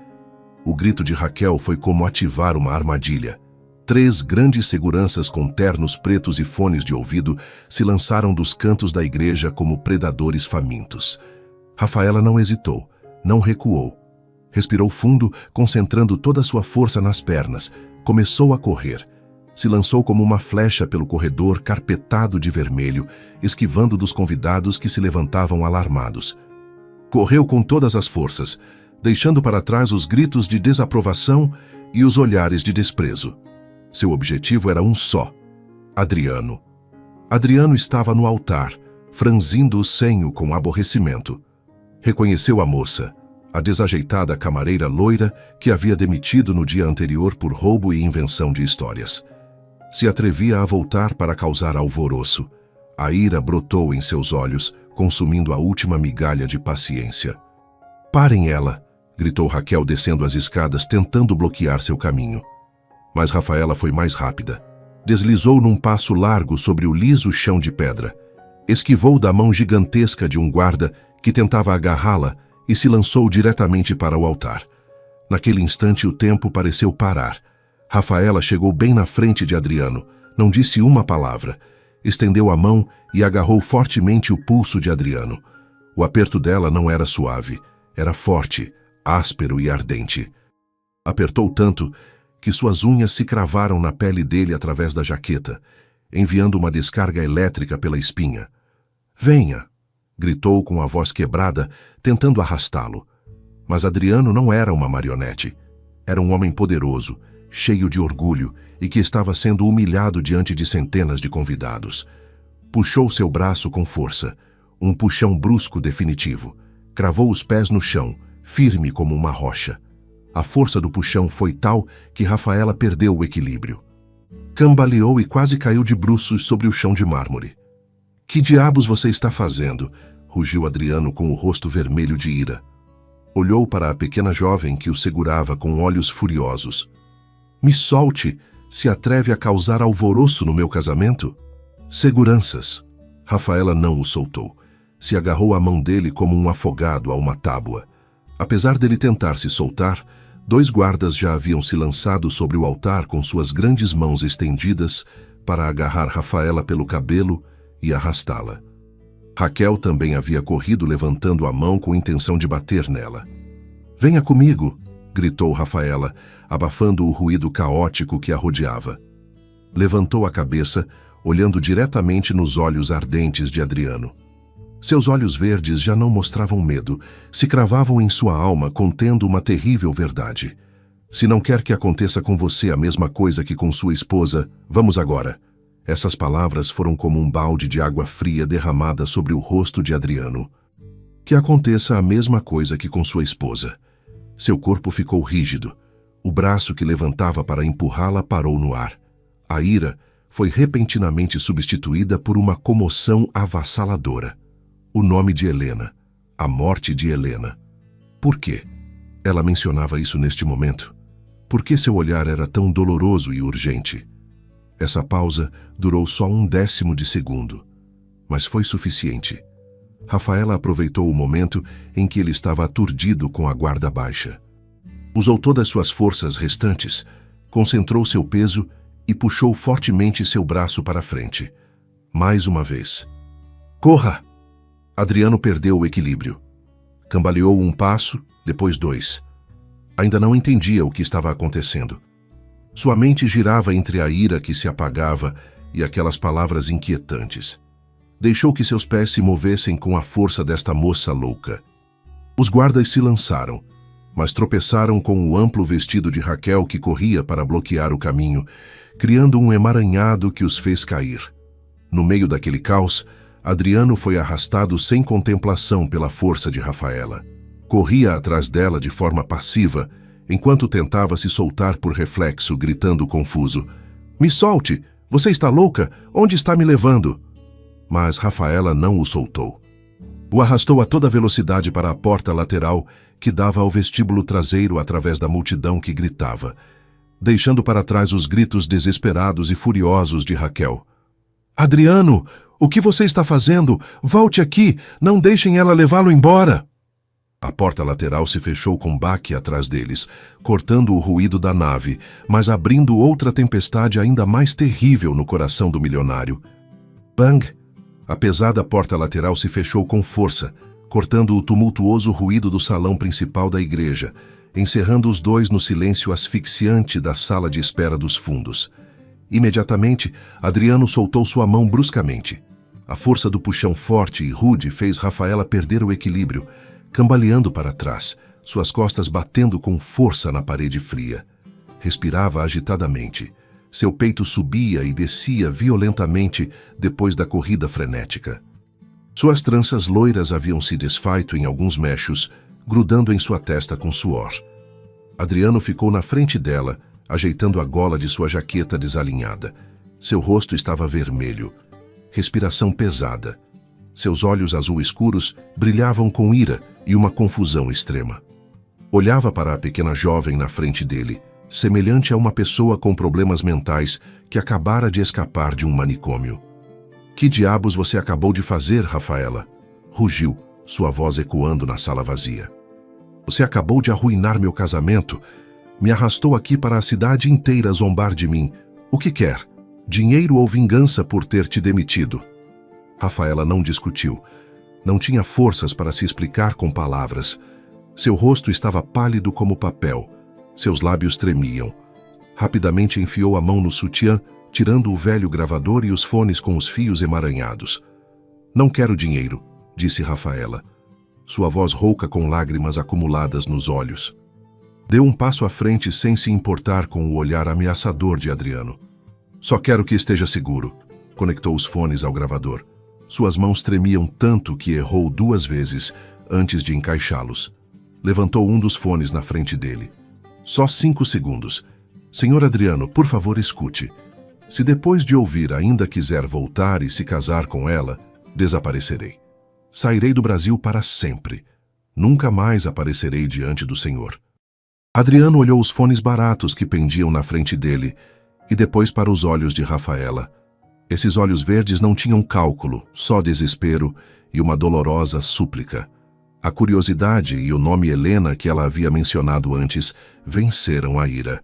O grito de Raquel foi como ativar uma armadilha. 3 grandes seguranças com ternos pretos e fones de ouvido se lançaram dos cantos da igreja como predadores famintos. Rafaela não hesitou, não recuou. Respirou fundo, concentrando toda a sua força nas pernas. Começou a correr. Se lançou como uma flecha pelo corredor carpetado de vermelho, esquivando dos convidados que se levantavam alarmados. Correu com todas as forças, deixando para trás os gritos de desaprovação e os olhares de desprezo. Seu objetivo era um só: Adriano. Adriano estava no altar, franzindo o senho com aborrecimento. Reconheceu a moça, a desajeitada camareira loira que havia demitido no dia anterior por roubo e invenção de histórias. Se atrevia a voltar para causar alvoroço. A ira brotou em seus olhos, consumindo a última migalha de paciência. "Parem ela!" gritou Raquel descendo as escadas, tentando bloquear seu caminho. Mas Rafaela foi mais rápida. Deslizou num passo largo sobre o liso chão de pedra. Esquivou da mão gigantesca de um guarda que tentava agarrá-la e se lançou diretamente para o altar. Naquele instante o tempo pareceu parar. Rafaela chegou bem na frente de Adriano, não disse uma palavra. Estendeu a mão e agarrou fortemente o pulso de Adriano. O aperto dela não era suave, era forte, áspero e ardente. Apertou tanto que suas unhas se cravaram na pele dele através da jaqueta, enviando uma descarga elétrica pela espinha. "Venha!" gritou com a voz quebrada, tentando arrastá-lo. Mas Adriano não era uma marionete. Era um homem poderoso, cheio de orgulho e que estava sendo humilhado diante de centenas de convidados. Puxou seu braço com força, um puxão brusco definitivo. Cravou os pés no chão, firme como uma rocha. A força do puxão foi tal que Rafaela perdeu o equilíbrio. Cambaleou e quase caiu de bruços sobre o chão de mármore. Que diabos você está fazendo? Rugiu Adriano com o rosto vermelho de ira. Olhou para a pequena jovem que o segurava com olhos furiosos. Me solte! Se atreve a causar alvoroço no meu casamento? Seguranças! Rafaela não o soltou. Se agarrou à mão dele como um afogado a uma tábua. Apesar dele tentar se soltar, 2 guardas já haviam se lançado sobre o altar com suas grandes mãos estendidas para agarrar Rafaela pelo cabelo e arrastá-la. Raquel também havia corrido levantando a mão com intenção de bater nela. Venha comigo! Gritou Rafaela, abafando o ruído caótico que a rodeava. Levantou a cabeça, olhando diretamente nos olhos ardentes de Adriano. Seus olhos verdes já não mostravam medo, se cravavam em sua alma contendo uma terrível verdade. Se não quer que aconteça com você a mesma coisa que com sua esposa, vamos agora. Essas palavras foram como um balde de água fria derramada sobre o rosto de Adriano. Que aconteça a mesma coisa que com sua esposa. Seu corpo ficou rígido. O braço que levantava para empurrá-la parou no ar. A ira foi repentinamente substituída por uma comoção avassaladora. O nome de Helena. A morte de Helena. Por quê? Ela mencionava isso neste momento. Por que seu olhar era tão doloroso e urgente? Essa pausa durou só 1/10 de segundo. Mas foi suficiente. Rafaela aproveitou o momento em que ele estava aturdido com a guarda baixa. Usou todas suas forças restantes, concentrou seu peso e puxou fortemente seu braço para frente. Mais uma vez. Corra! Adriano perdeu o equilíbrio. Cambaleou 1 passo, depois 2. Ainda não entendia o que estava acontecendo. Sua mente girava entre a ira que se apagava e aquelas palavras inquietantes. Deixou que seus pés se movessem com a força desta moça louca. Os guardas se lançaram, mas tropeçaram com o amplo vestido de Raquel que corria para bloquear o caminho, criando um emaranhado que os fez cair. No meio daquele caos, Adriano foi arrastado sem contemplação pela força de Rafaela. Corria atrás dela de forma passiva, enquanto tentava se soltar por reflexo, gritando confuso. Me solte! Você está louca? Onde está me levando? Mas Rafaela não o soltou. O arrastou a toda velocidade para a porta lateral que dava ao vestíbulo traseiro através da multidão que gritava, deixando para trás os gritos desesperados e furiosos de Raquel. Adriano! O que você está fazendo? Volte aqui! Não deixem ela levá-lo embora! A porta lateral se fechou com baque atrás deles, cortando o ruído da nave, mas abrindo outra tempestade ainda mais terrível no coração do milionário. Bang! A pesada porta lateral se fechou com força, cortando o tumultuoso ruído do salão principal da igreja, encerrando os dois no silêncio asfixiante da sala de espera dos fundos. Imediatamente, Adriano soltou sua mão bruscamente. A força do puxão forte e rude fez Rafaela perder o equilíbrio, cambaleando para trás, suas costas batendo com força na parede fria. Respirava agitadamente. Seu peito subia e descia violentamente depois da corrida frenética. Suas tranças loiras haviam se desfeito em alguns mechos, grudando em sua testa com suor. Adriano ficou na frente dela, ajeitando a gola de sua jaqueta desalinhada. Seu rosto estava vermelho. Respiração pesada. Seus olhos azul escuros brilhavam com ira e uma confusão extrema. Olhava para a pequena jovem na frente dele, semelhante a uma pessoa com problemas mentais que acabara de escapar de um manicômio. Que diabos você acabou de fazer, Rafaela? Rugiu, sua voz ecoando na sala vazia. Você acabou de arruinar meu casamento. Me arrastou aqui para a cidade inteira zombar de mim. O que quer? Dinheiro ou vingança por ter te demitido? Rafaela não discutiu. Não tinha forças para se explicar com palavras. Seu rosto estava pálido como papel. Seus lábios tremiam. Rapidamente enfiou a mão no sutiã, tirando o velho gravador e os fones com os fios emaranhados. Não quero dinheiro, disse Rafaela. Sua voz rouca com lágrimas acumuladas nos olhos. Deu um passo à frente sem se importar com o olhar ameaçador de Adriano. Só quero que esteja seguro. Conectou os fones ao gravador. Suas mãos tremiam tanto que errou 2 vezes antes de encaixá-los. Levantou um dos fones na frente dele. Só 5 segundos. Senhor Adriano, por favor, escute. Se depois de ouvir ainda quiser voltar e se casar com ela, desaparecerei. Sairei do Brasil para sempre. Nunca mais aparecerei diante do Senhor. Adriano olhou os fones baratos que pendiam na frente dele e depois para os olhos de Rafaela. Esses olhos verdes não tinham cálculo, só desespero e uma dolorosa súplica. A curiosidade e o nome Helena que ela havia mencionado antes venceram a ira.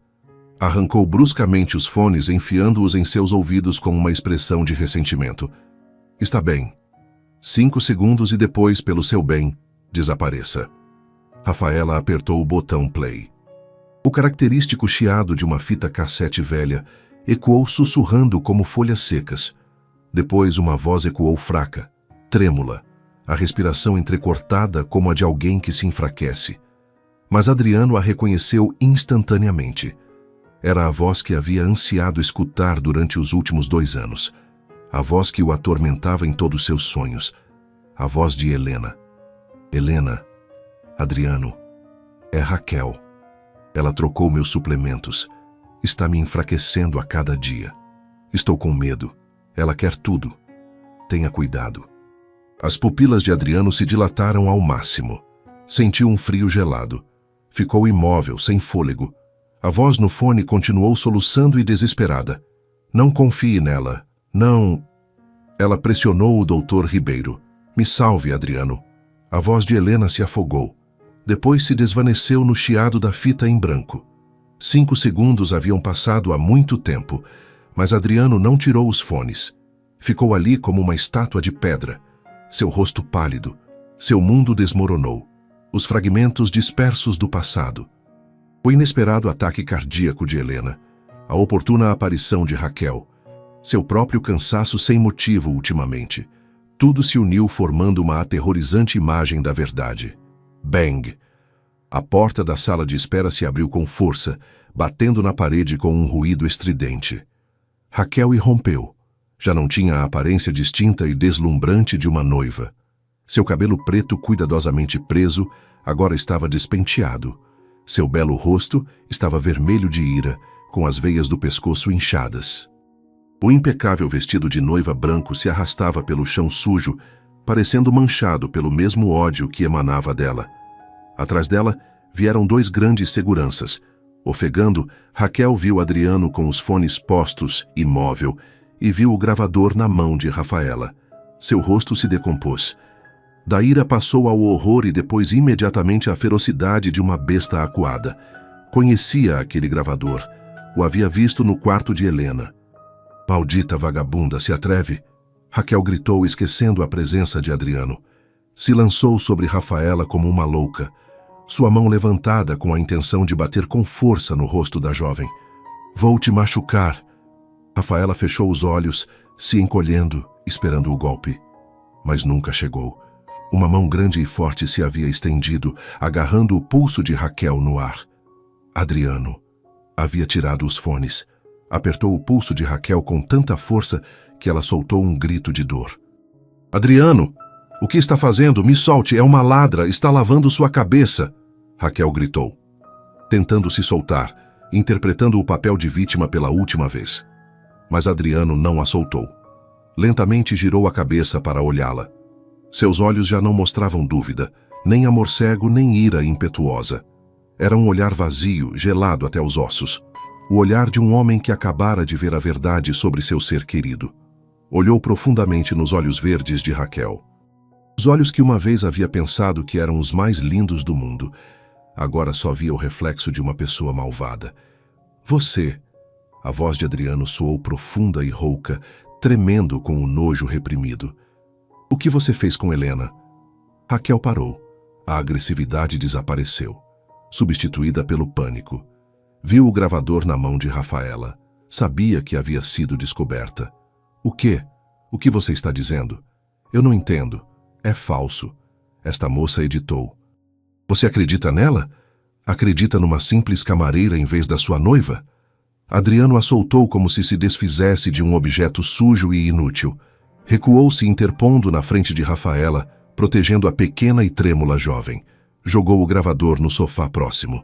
Arrancou bruscamente os fones, enfiando-os em seus ouvidos com uma expressão de ressentimento. Está bem. 5 segundos e depois, pelo seu bem, desapareça. Rafaela apertou o botão play. O característico chiado de uma fita cassete velha ecoou sussurrando como folhas secas. Depois uma voz ecoou fraca, trêmula, a respiração entrecortada como a de alguém que se enfraquece. Mas Adriano a reconheceu instantaneamente. Era a voz que havia ansiado escutar durante os últimos 2 anos. A voz que o atormentava em todos seus sonhos. A voz de Helena. Helena, Adriano, é Raquel. Ela trocou meus suplementos. Está me enfraquecendo a cada dia. Estou com medo. Ela quer tudo. Tenha cuidado. As pupilas de Adriano se dilataram ao máximo. Sentiu um frio gelado. Ficou imóvel, sem fôlego. A voz no fone continuou soluçando e desesperada. Não confie nela. Não... Ela pressionou o Dr. Ribeiro. Me salve, Adriano. A voz de Helena se afogou. Depois se desvaneceu no chiado da fita em branco. 5 segundos haviam passado há muito tempo, mas Adriano não tirou os fones. Ficou ali como uma estátua de pedra. Seu rosto pálido. Seu mundo desmoronou. Os fragmentos dispersos do passado. O inesperado ataque cardíaco de Helena, a oportuna aparição de Raquel, seu próprio cansaço sem motivo ultimamente, tudo se uniu formando uma aterrorizante imagem da verdade. Bang! A porta da sala de espera se abriu com força, batendo na parede com um ruído estridente. Raquel irrompeu. Já não tinha a aparência distinta e deslumbrante de uma noiva. Seu cabelo preto cuidadosamente preso agora estava despenteado. Seu belo rosto estava vermelho de ira, com as veias do pescoço inchadas. O impecável vestido de noiva branco se arrastava pelo chão sujo, parecendo manchado pelo mesmo ódio que emanava dela. Atrás dela vieram 2 grandes seguranças. Ofegando, Raquel viu Adriano com os fones postos, imóvel, e viu o gravador na mão de Rafaela. Seu rosto se decompôs. Da ira passou ao horror e depois imediatamente à ferocidade de uma besta acuada. Conhecia aquele gravador. O havia visto no quarto de Helena. Maldita vagabunda, se atreve! Raquel gritou, esquecendo a presença de Adriano. Se lançou sobre Rafaela como uma louca, sua mão levantada com a intenção de bater com força no rosto da jovem. Vou te machucar. Rafaela fechou os olhos, se encolhendo, esperando o golpe. Mas nunca chegou. Uma mão grande e forte se havia estendido, agarrando o pulso de Raquel no ar. Adriano havia tirado os fones. Apertou o pulso de Raquel com tanta força que ela soltou um grito de dor. Adriano! O que está fazendo? Me solte, é uma ladra, está lavando sua cabeça! Raquel gritou, tentando se soltar, interpretando o papel de vítima pela última vez. Mas Adriano não a soltou. Lentamente girou a cabeça para olhá-la. Seus olhos já não mostravam dúvida, nem amor cego, nem ira impetuosa. Era um olhar vazio, gelado até os ossos. O olhar de um homem que acabara de ver a verdade sobre seu ser querido. Olhou profundamente nos olhos verdes de Raquel. Os olhos que uma vez havia pensado que eram os mais lindos do mundo, agora só via o reflexo de uma pessoa malvada. Você! A voz de Adriano soou profunda e rouca, tremendo com o nojo reprimido. O que você fez com Helena? Raquel parou. A agressividade desapareceu, substituída pelo pânico. Viu o gravador na mão de Rafaela. Sabia que havia sido descoberta. O quê? O que você está dizendo? Eu não entendo. É falso. Esta moça editou. Você acredita nela? Acredita numa simples camareira em vez da sua noiva? Adriano a soltou como se desfizesse de um objeto sujo e inútil. Recuou-se interpondo na frente de Rafaela, protegendo a pequena e trêmula jovem. Jogou o gravador no sofá próximo.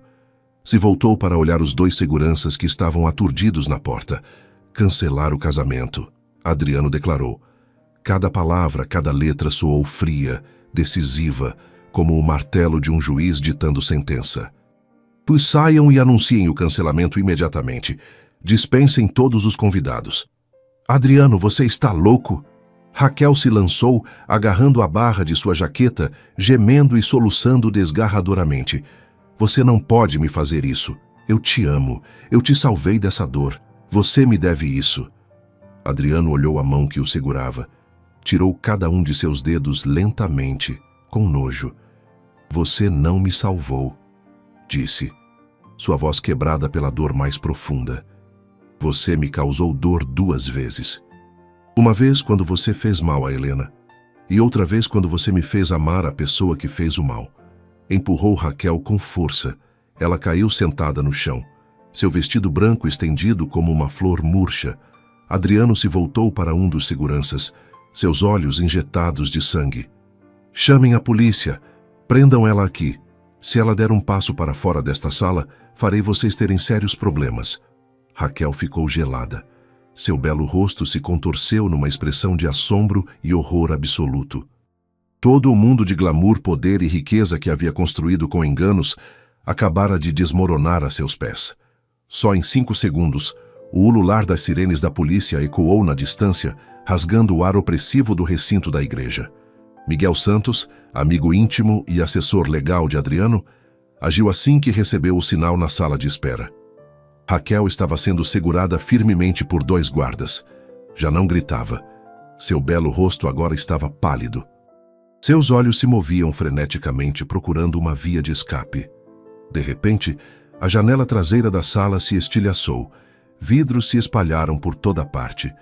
Se voltou para olhar os dois seguranças que estavam aturdidos na porta. Cancelar o casamento, Adriano declarou. Cada palavra, cada letra soou fria, decisiva, como o martelo de um juiz ditando sentença. Pois saiam e anunciem o cancelamento imediatamente. Dispensem todos os convidados. Adriano, você está louco? Raquel se lançou, agarrando a barra de sua jaqueta, gemendo e soluçando desgarradoramente. Você não pode me fazer isso. Eu te amo. Eu te salvei dessa dor. Você me deve isso. Adriano olhou a mão que o segurava. Tirou cada um de seus dedos lentamente, com nojo. Você não me salvou, disse, sua voz quebrada pela dor mais profunda. Você me causou dor 2 vezes. Uma vez quando você fez mal a Helena, e outra vez quando você me fez amar a pessoa que fez o mal. Empurrou Raquel com força. Ela caiu sentada no chão, seu vestido branco estendido como uma flor murcha. Adriano se voltou para um dos seguranças, seus olhos injetados de sangue. Chamem a polícia. Prendam ela aqui. Se ela der um passo para fora desta sala, farei vocês terem sérios problemas. Raquel ficou gelada. Seu belo rosto se contorceu numa expressão de assombro e horror absoluto. Todo o mundo de glamour, poder e riqueza que havia construído com enganos acabara de desmoronar a seus pés. Só em 5 segundos, o ulular das sirenes da polícia ecoou na distância, rasgando o ar opressivo do recinto da igreja. Miguel Santos, amigo íntimo e assessor legal de Adriano, agiu assim que recebeu o sinal na sala de espera. Raquel estava sendo segurada firmemente por 2 guardas. Já não gritava. Seu belo rosto agora estava pálido. Seus olhos se moviam freneticamente procurando uma via de escape. De repente, a janela traseira da sala se estilhaçou. Vidros se espalharam por toda parte.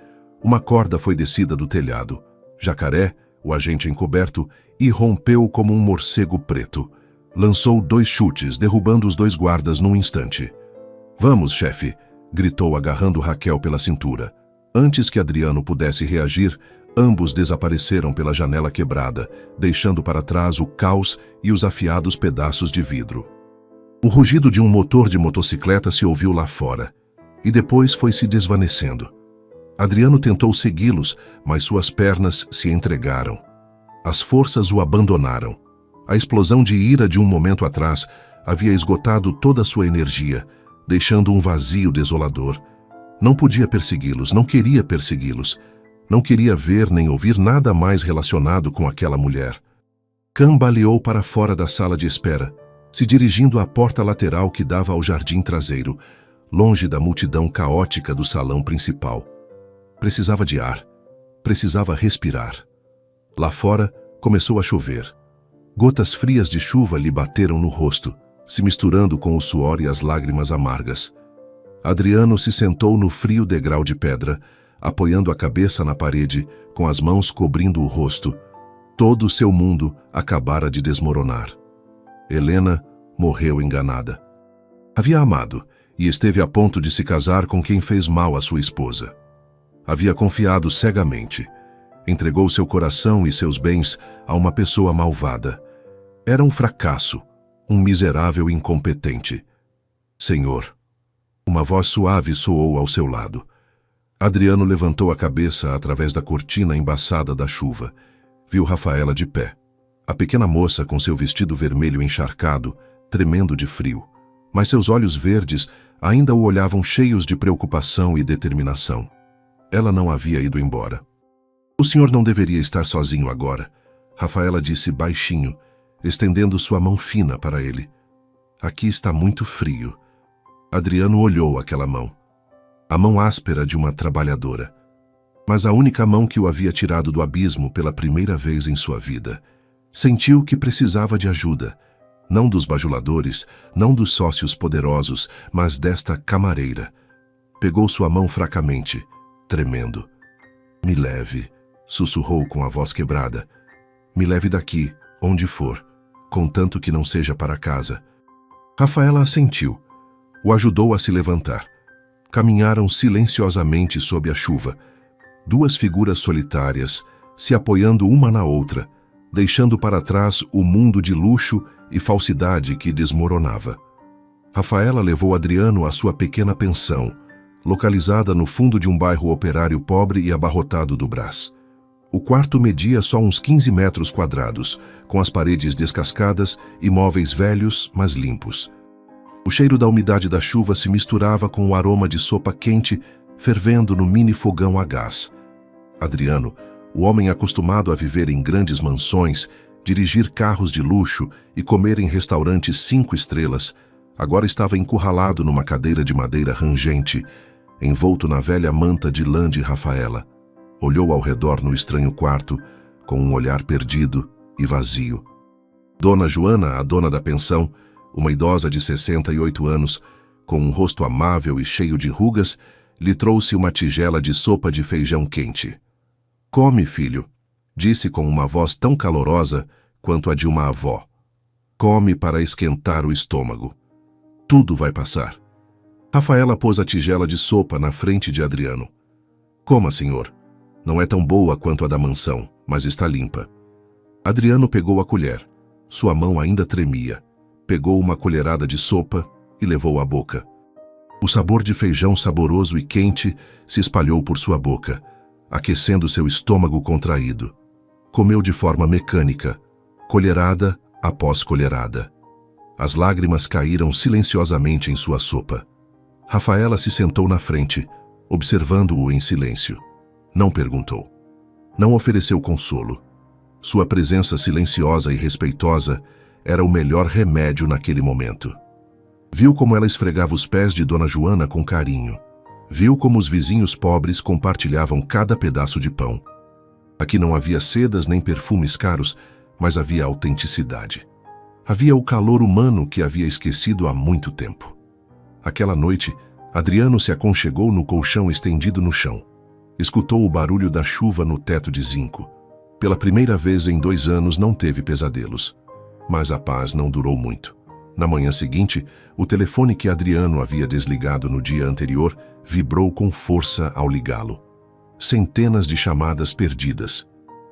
Uma corda foi descida do telhado. Jacaré, o agente encoberto, irrompeu como um morcego preto. Lançou 2 chutes, derrubando os 2 guardas num instante. Vamos, chefe, gritou agarrando Raquel pela cintura. Antes que Adriano pudesse reagir, ambos desapareceram pela janela quebrada, deixando para trás o caos e os afiados pedaços de vidro. O rugido de um motor de motocicleta se ouviu lá fora, e depois foi se desvanecendo. Adriano tentou segui-los, mas suas pernas se entregaram. As forças o abandonaram. A explosão de ira de um momento atrás havia esgotado toda a sua energia, deixando um vazio desolador. Não podia persegui-los, não queria persegui-los. Não queria ver nem ouvir nada mais relacionado com aquela mulher. Cambaleou para fora da sala de espera, se dirigindo à porta lateral que dava ao jardim traseiro, longe da multidão caótica do salão principal. Precisava de ar. Precisava respirar. Lá fora, começou a chover. Gotas frias de chuva lhe bateram no rosto, se misturando com o suor e as lágrimas amargas. Adriano se sentou no frio degrau de pedra, apoiando a cabeça na parede, com as mãos cobrindo o rosto. Todo o seu mundo acabara de desmoronar. Helena morreu enganada. Havia amado e esteve a ponto de se casar com quem fez mal à sua esposa. Havia confiado cegamente. Entregou seu coração e seus bens a uma pessoa malvada. Era um fracasso, um miserável incompetente. Senhor, uma voz suave soou ao seu lado. Adriano levantou a cabeça através da cortina embaçada da chuva. Viu Rafaela de pé. A pequena moça com seu vestido vermelho encharcado, tremendo de frio. Mas seus olhos verdes ainda o olhavam cheios de preocupação e determinação. Ela não havia ido embora. O senhor não deveria estar sozinho agora, Rafaela disse baixinho, estendendo sua mão fina para ele. Aqui está muito frio. Adriano olhou aquela mão. A mão áspera de uma trabalhadora. Mas a única mão que o havia tirado do abismo pela primeira vez em sua vida. Sentiu que precisava de ajuda. Não dos bajuladores, não dos sócios poderosos, mas desta camareira. Pegou sua mão fracamente, tremendo. Me leve, sussurrou com a voz quebrada. Me leve daqui, onde for, contanto que não seja para casa. Rafaela assentiu. O ajudou a se levantar. Caminharam silenciosamente sob a chuva. 2 figuras solitárias, se apoiando uma na outra, deixando para trás o mundo de luxo e falsidade que desmoronava. Rafaela levou Adriano à sua pequena pensão, localizada no fundo de um bairro operário pobre e abarrotado do Brás. O quarto media só uns 15 metros quadrados, com as paredes descascadas e móveis velhos, mas limpos. O cheiro da umidade da chuva se misturava com o aroma de sopa quente fervendo no mini fogão a gás. Adriano, o homem acostumado a viver em grandes mansões, dirigir carros de luxo e comer em restaurantes 5 estrelas, agora estava encurralado numa cadeira de madeira rangente, envolto na velha manta de lã de Rafaela. Olhou ao redor no estranho quarto, com um olhar perdido e vazio. Dona Joana, a dona da pensão, uma idosa de 68 anos, com um rosto amável e cheio de rugas, lhe trouxe uma tigela de sopa de feijão quente. "Come, filho", disse com uma voz tão calorosa quanto a de uma avó. "Come para esquentar o estômago. Tudo vai passar." Rafaela pôs a tigela de sopa na frente de Adriano. "Coma, senhor. Não é tão boa quanto a da mansão, mas está limpa." Adriano pegou a colher. Sua mão ainda tremia. Pegou uma colherada de sopa e levou à boca. O sabor de feijão saboroso e quente se espalhou por sua boca, aquecendo seu estômago contraído. Comeu de forma mecânica, colherada após colherada. As lágrimas caíram silenciosamente em sua sopa. Rafaela se sentou na frente, observando-o em silêncio. Não perguntou. Não ofereceu consolo. Sua presença silenciosa e respeitosa era o melhor remédio naquele momento. Viu como ela esfregava os pés de Dona Joana com carinho. Viu como os vizinhos pobres compartilhavam cada pedaço de pão. Aqui não havia sedas nem perfumes caros, mas havia autenticidade. Havia o calor humano que havia esquecido há muito tempo. Aquela noite, Adriano se aconchegou no colchão estendido no chão. Escutou o barulho da chuva no teto de zinco. Pela primeira vez em 2 anos não teve pesadelos. Mas a paz não durou muito. Na manhã seguinte, o telefone que Adriano havia desligado no dia anterior vibrou com força ao ligá-lo. Centenas de chamadas perdidas.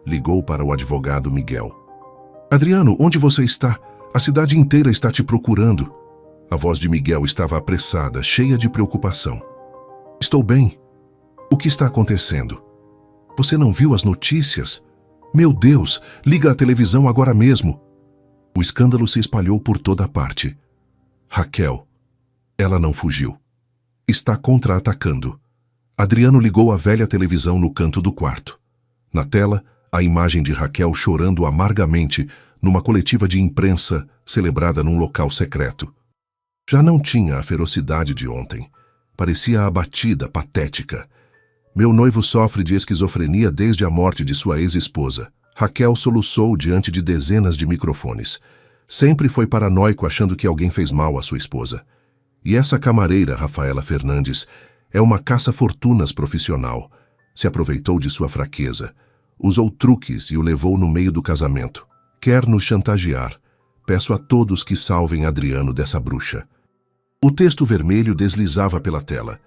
Ligou para o advogado Miguel. "Adriano, onde você está? A cidade inteira está te procurando." A voz de Miguel estava apressada, cheia de preocupação. "Estou bem. O que está acontecendo? Você não viu as notícias? Meu Deus, liga a televisão agora mesmo." O escândalo se espalhou por toda parte. Raquel. Ela não fugiu. Está contra-atacando. Adriano ligou a velha televisão no canto do quarto. Na tela, a imagem de Raquel chorando amargamente numa coletiva de imprensa celebrada num local secreto. Já não tinha a ferocidade de ontem. Parecia abatida, patética. "Meu noivo sofre de esquizofrenia desde a morte de sua ex-esposa." Raquel soluçou diante de dezenas de microfones. Sempre foi paranoico achando que alguém fez mal à sua esposa. E essa camareira, Rafaela Fernandes, é uma caça-fortunas profissional. Se aproveitou de sua fraqueza. Usou truques e o levou no meio do casamento. Quer nos chantagear. Peço a todos que salvem Adriano dessa bruxa. O texto vermelho deslizava pela tela.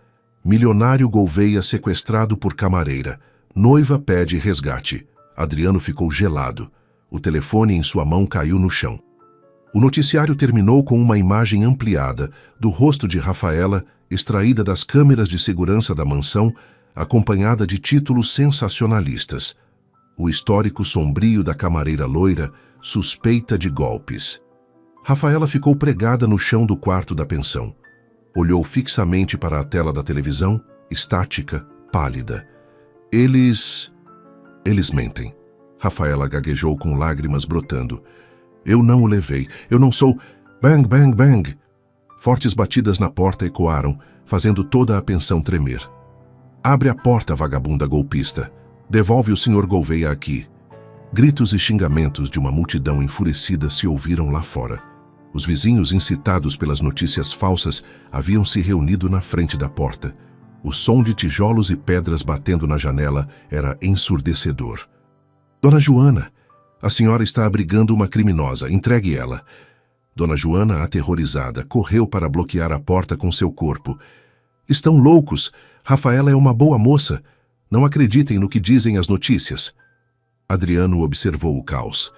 "Milionário Gouveia sequestrado por camareira. Noiva pede resgate." Adriano ficou gelado. O telefone em sua mão caiu no chão. O noticiário terminou com uma imagem ampliada do rosto de Rafaela, extraída das câmeras de segurança da mansão, acompanhada de títulos sensacionalistas. O histórico sombrio da camareira loira, suspeita de golpes. Rafaela ficou pregada no chão do quarto da pensão. Olhou fixamente para a tela da televisão, estática, pálida. Eles mentem." Rafaela gaguejou com lágrimas brotando. "Eu não o levei. Eu não sou..." Bang, bang, bang. Fortes batidas na porta ecoaram, fazendo toda a pensão tremer. "Abre a porta, vagabunda golpista. Devolve o Sr. Gouveia aqui." Gritos e xingamentos de uma multidão enfurecida se ouviram lá fora. Os vizinhos, incitados pelas notícias falsas, haviam se reunido na frente da porta. O som de tijolos e pedras batendo na janela era ensurdecedor. "Dona Joana, a senhora está abrigando uma criminosa. Entregue ela." Dona Joana, aterrorizada, correu para bloquear a porta com seu corpo. "Estão loucos. Rafaela é uma boa moça. Não acreditem no que dizem as notícias." Adriano observou o caos.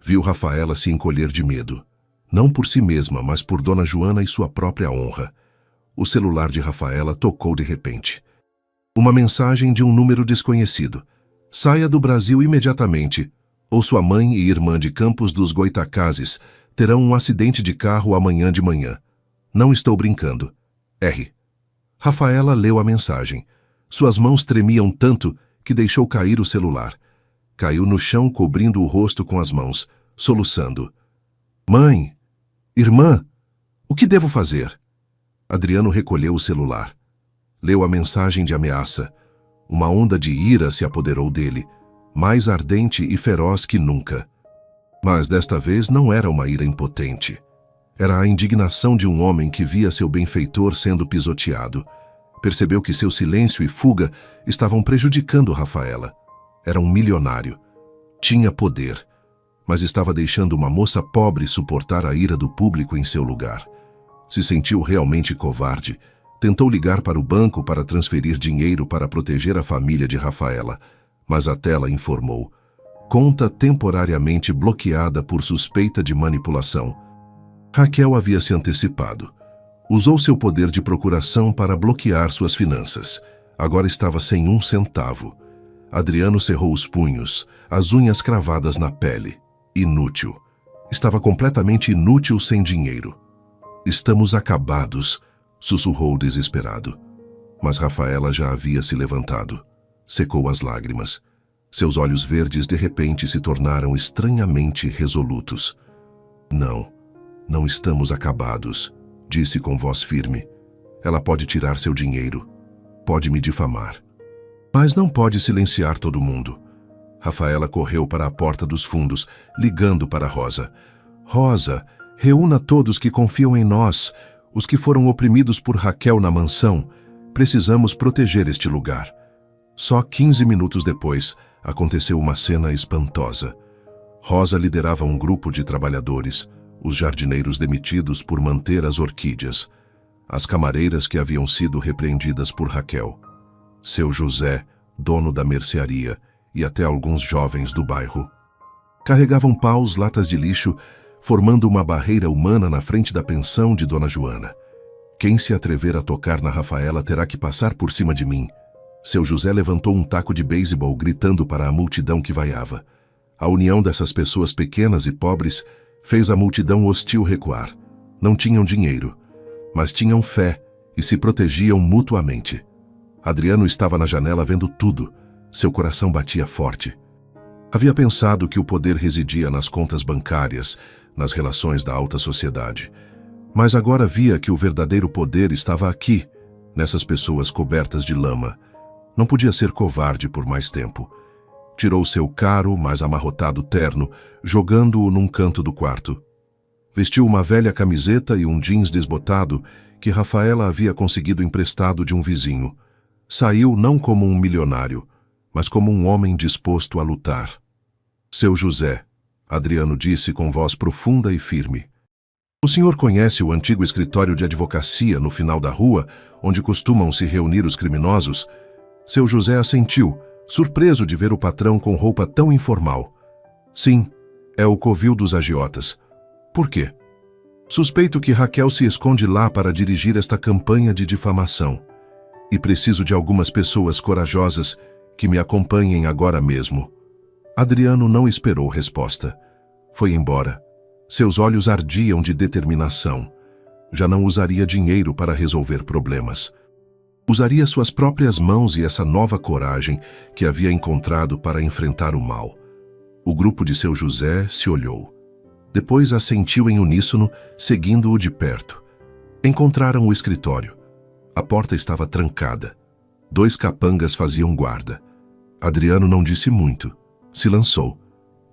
Viu Rafaela se encolher de medo. Não por si mesma, mas por Dona Joana e sua própria honra. O celular de Rafaela tocou de repente. Uma mensagem de um número desconhecido. Saia do Brasil imediatamente, ou sua mãe e irmã de Campos dos Goitacazes terão um acidente de carro amanhã de manhã. Não estou brincando. R. Rafaela leu a mensagem. Suas mãos tremiam tanto que deixou cair o celular. Caiu no chão cobrindo o rosto com as mãos, soluçando. Mãe! Irmã! O que devo fazer? Adriano recolheu o celular. Leu a mensagem de ameaça. Uma onda de ira se apoderou dele, mais ardente e feroz que nunca. Mas desta vez não era uma ira impotente. Era a indignação de um homem que via seu benfeitor sendo pisoteado. Percebeu que seu silêncio e fuga estavam prejudicando Rafaela. Era um milionário. Tinha poder, mas estava deixando uma moça pobre suportar a ira do público em seu lugar. Se sentiu realmente covarde. Tentou ligar para o banco para transferir dinheiro para proteger a família de Rafaela, mas a tela informou: conta temporariamente bloqueada por suspeita de manipulação. Raquel havia se antecipado. Usou seu poder de procuração para bloquear suas finanças. Agora estava sem um centavo. Adriano cerrou os punhos, as unhas cravadas na pele. Inútil. Estava completamente inútil sem dinheiro. Estamos acabados, sussurrou desesperado. Mas Rafaela já havia se levantado. Secou as lágrimas. Seus olhos verdes de repente se tornaram estranhamente resolutos. Não estamos acabados, disse com voz firme. Ela pode tirar seu dinheiro. Pode me difamar. Mas não pode silenciar todo mundo. Rafaela correu para a porta dos fundos, ligando para Rosa. Rosa, reúna todos que confiam em nós, os que foram oprimidos por Raquel na mansão. Precisamos proteger este lugar. Só 15 minutos depois, aconteceu uma cena espantosa. Rosa liderava um grupo de trabalhadores, os jardineiros demitidos por manter as orquídeas, as camareiras que haviam sido repreendidas por Raquel, seu José, dono da mercearia, e até alguns jovens do bairro. Carregavam paus, latas de lixo, formando uma barreira humana na frente da pensão de Dona Joana. Quem se atrever a tocar na Rafaela terá que passar por cima de mim. Seu José levantou um taco de beisebol, gritando para a multidão que vaiava. A união dessas pessoas pequenas e pobres fez a multidão hostil recuar. Não tinham dinheiro, mas tinham fé e se protegiam mutuamente. Adriano estava na janela vendo tudo. Seu coração batia forte. Havia pensado que o poder residia nas contas bancárias, nas relações da alta sociedade. Mas agora via que o verdadeiro poder estava aqui, nessas pessoas cobertas de lama. Não podia ser covarde por mais tempo. Tirou seu caro, mas amarrotado terno, jogando-o num canto do quarto. Vestiu uma velha camiseta e um jeans desbotado que Rafaela havia conseguido emprestado de um vizinho. Saiu não como um milionário, mas como um homem disposto a lutar. Seu José, Adriano disse com voz profunda e firme. O senhor conhece o antigo escritório de advocacia no final da rua, onde costumam se reunir os criminosos? Seu José assentiu, surpreso de ver o patrão com roupa tão informal. Sim, é o covil dos agiotas. Por quê? Suspeito que Raquel se esconde lá para dirigir esta campanha de difamação. E preciso de algumas pessoas corajosas que me acompanhem agora mesmo. Adriano não esperou resposta. Foi embora. Seus olhos ardiam de determinação. Já não usaria dinheiro para resolver problemas. Usaria suas próprias mãos e essa nova coragem que havia encontrado para enfrentar o mal. O grupo de seu José se olhou. Depois assentiu em uníssono, seguindo-o de perto. Encontraram o escritório. A porta estava trancada. 2 capangas faziam guarda. Adriano não disse muito. Se lançou.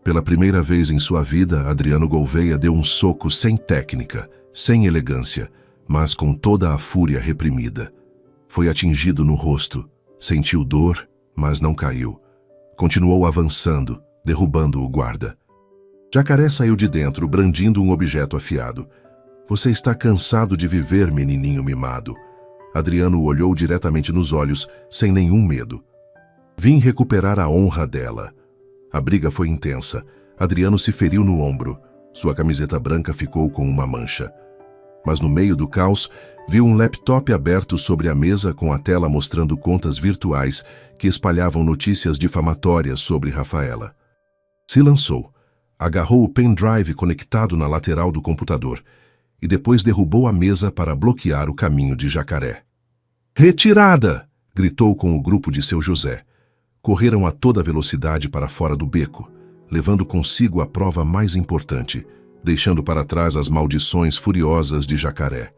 Pela primeira vez em sua vida, Adriano Gouveia deu um soco sem técnica, sem elegância, mas com toda a fúria reprimida. Foi atingido no rosto. Sentiu dor, mas não caiu. Continuou avançando, derrubando o guarda. Jacaré saiu de dentro, brandindo um objeto afiado. Você está cansado de viver, menininho mimado. Adriano o olhou diretamente nos olhos, sem nenhum medo. Vim recuperar a honra dela. A briga foi intensa. Adriano se feriu no ombro. Sua camiseta branca ficou com uma mancha. Mas no meio do caos, viu um laptop aberto sobre a mesa com a tela mostrando contas virtuais que espalhavam notícias difamatórias sobre Rafaela. Se lançou, agarrou o pendrive conectado na lateral do computador e depois derrubou a mesa para bloquear o caminho de Jacaré. "Retirada!" gritou com o grupo de seu José. Correram a toda velocidade para fora do beco, levando consigo a prova mais importante, deixando para trás as maldições furiosas de Jacaré.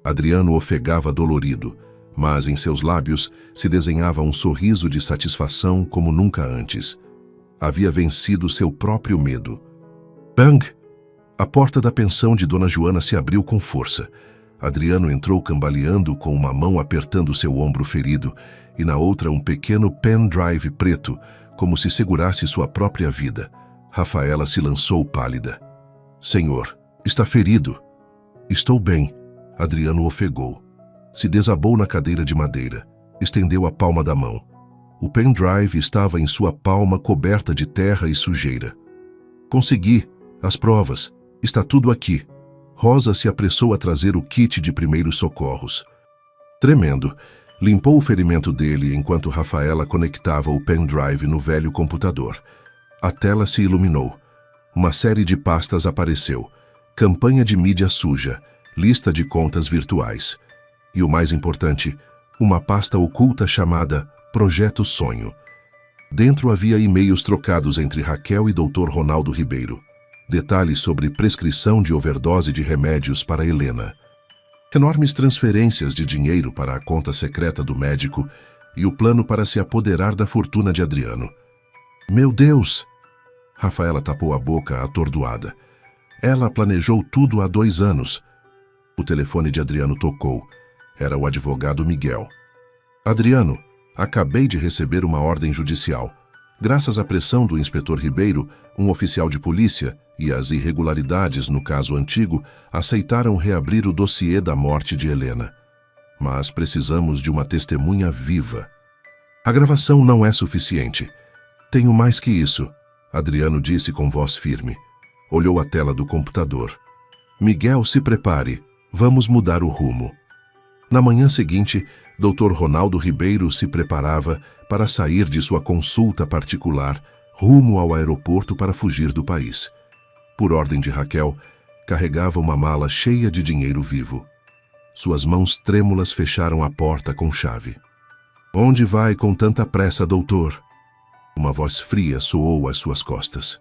Adriano ofegava dolorido, mas em seus lábios se desenhava um sorriso de satisfação como nunca antes. Havia vencido seu próprio medo. Bang! A porta da pensão de Dona Joana se abriu com força. Adriano entrou cambaleando, com uma mão apertando seu ombro ferido e na outra um pequeno pendrive preto, como se segurasse sua própria vida. Rafaela se lançou pálida. "Senhor, está ferido." "Estou bem." Adriano ofegou. Se desabou na cadeira de madeira. Estendeu a palma da mão. O pendrive estava em sua palma coberta de terra e sujeira. "Consegui. As provas. Está tudo aqui." Rosa se apressou a trazer o kit de primeiros socorros. Tremendo, limpou o ferimento dele enquanto Rafaela conectava o pendrive no velho computador. A tela se iluminou. Uma série de pastas apareceu. Campanha de mídia suja, lista de contas virtuais. E o mais importante, uma pasta oculta chamada Projeto Sonho. Dentro havia e-mails trocados entre Raquel e Dr. Ronaldo Ribeiro. Detalhes sobre prescrição de overdose de remédios para Helena. Enormes transferências de dinheiro para a conta secreta do médico e o plano para se apoderar da fortuna de Adriano. "Meu Deus!" Rafaela tapou a boca, atordoada. Ela planejou tudo há 2 anos. O telefone de Adriano tocou. Era o advogado Miguel. "Adriano, acabei de receber uma ordem judicial. Graças à pressão do inspetor Ribeiro, um oficial de polícia, e às irregularidades no caso antigo, aceitaram reabrir o dossiê da morte de Helena. Mas precisamos de uma testemunha viva. A gravação não é suficiente. Tenho mais que isso." Adriano disse com voz firme. Olhou a tela do computador. "Miguel, se prepare. Vamos mudar o rumo." Na manhã seguinte, Dr. Ronaldo Ribeiro se preparava para sair de sua consulta particular rumo ao aeroporto para fugir do país. Por ordem de Raquel, carregava uma mala cheia de dinheiro vivo. Suas mãos trêmulas fecharam a porta com chave. "Onde vai com tanta pressa, doutor?" Uma voz fria soou às suas costas.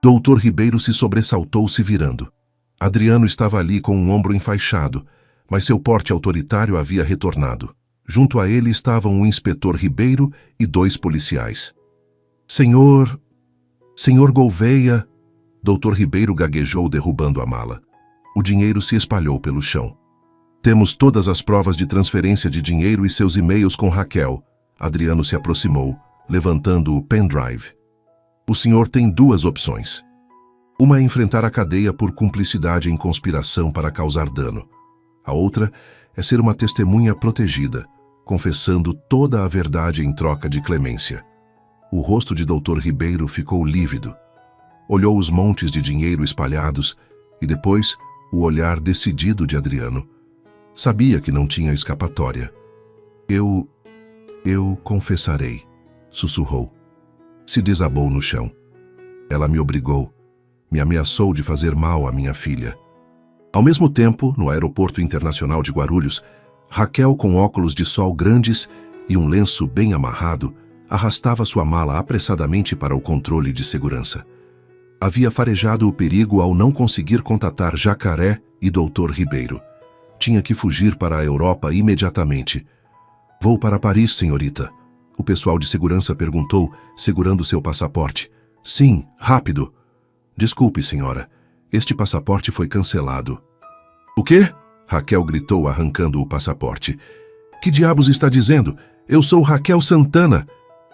Dr. Ribeiro se sobressaltou, se virando. Adriano estava ali com um ombro enfaixado, mas seu porte autoritário havia retornado. Junto a ele estavam o inspetor Ribeiro e 2 policiais. Senhor Gouveia." Dr. Ribeiro gaguejou, derrubando a mala. O dinheiro se espalhou pelo chão. "Temos todas as provas de transferência de dinheiro e seus e-mails com Raquel." Adriano se aproximou, levantando o pendrive. "O senhor tem 2 opções. Uma é enfrentar a cadeia por cumplicidade em conspiração para causar dano. A outra é ser uma testemunha protegida, confessando toda a verdade em troca de clemência." O rosto de Dr. Ribeiro ficou lívido. Olhou os montes de dinheiro espalhados e depois o olhar decidido de Adriano. Sabia que não tinha escapatória. Eu confessarei", sussurrou. Se desabou no chão. "Ela me obrigou, me ameaçou de fazer mal à minha filha." Ao mesmo tempo, no aeroporto internacional de Guarulhos, Raquel, com óculos de sol grandes e um lenço bem amarrado, arrastava sua mala apressadamente para o controle de segurança. Havia farejado o perigo ao não conseguir contatar Jacaré e Dr. Ribeiro. Tinha que fugir para a Europa imediatamente. "Vou para Paris, senhorita." O pessoal de segurança perguntou, segurando seu passaporte. "Sim, rápido." "Desculpe, senhora. Este passaporte foi cancelado." "O quê?" Raquel gritou, arrancando o passaporte. "Que diabos está dizendo? Eu sou Raquel Santana."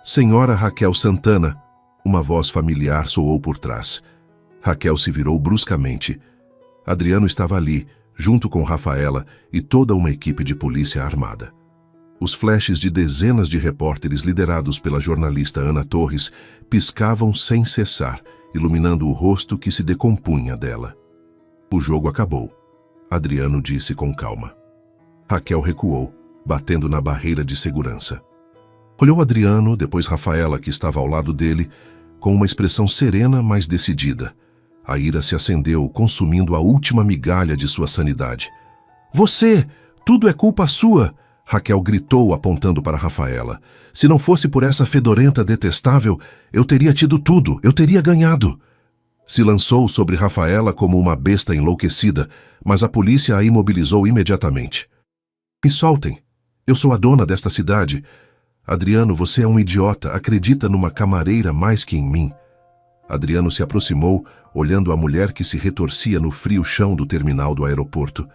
"Senhora Raquel Santana." Uma voz familiar soou por trás. Raquel se virou bruscamente. Adriano estava ali, junto com Rafaela e toda uma equipe de polícia armada. Os flashes de dezenas de repórteres liderados pela jornalista Ana Torres piscavam sem cessar, iluminando o rosto que se decompunha dela. O jogo acabou. Adriano disse com calma. Raquel recuou, batendo na barreira de segurança. Olhou Adriano, depois Rafaela, que estava ao lado dele, com uma expressão serena, mas decidida. A ira se acendeu, consumindo a última migalha de sua sanidade. Você! Tudo é culpa sua! Raquel gritou, apontando para Rafaela. Se não fosse por essa fedorenta detestável, eu teria tido tudo, eu teria ganhado. Se lançou sobre Rafaela como uma besta enlouquecida, mas a polícia a imobilizou imediatamente. Me soltem. Eu sou a dona desta cidade. Adriano, você é um idiota, acredita numa camareira mais que em mim. Adriano se aproximou, olhando a mulher que se retorcia no frio chão do terminal do aeroporto.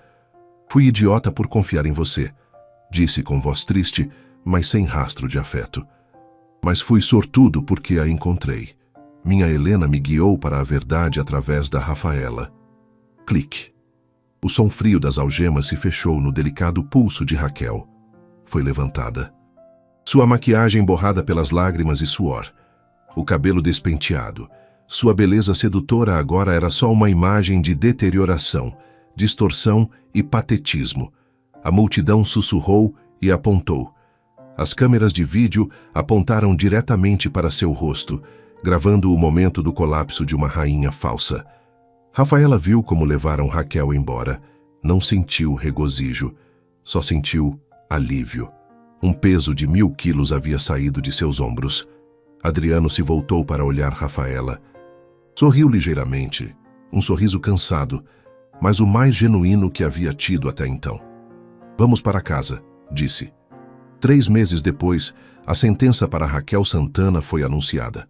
Fui idiota por confiar em você, disse com voz triste, mas sem rastro de afeto. Mas fui sortudo porque a encontrei. Minha Helena me guiou para a verdade através da Rafaela. Clique. O som frio das algemas se fechou no delicado pulso de Raquel. Foi levantada. Sua maquiagem borrada pelas lágrimas e suor. O cabelo despenteado. Sua beleza sedutora agora era só uma imagem de deterioração, distorção e patetismo. A multidão sussurrou e apontou. As câmeras de vídeo apontaram diretamente para seu rosto, gravando o momento do colapso de uma rainha falsa. Rafaela viu como levaram Raquel embora. Não sentiu regozijo, só sentiu alívio. Um peso de 1000 quilos havia saído de seus ombros. Adriano se voltou para olhar Rafaela. Sorriu ligeiramente, um sorriso cansado, mas o mais genuíno que havia tido até então. Vamos para casa, disse. 3 meses depois, a sentença para Raquel Santana foi anunciada.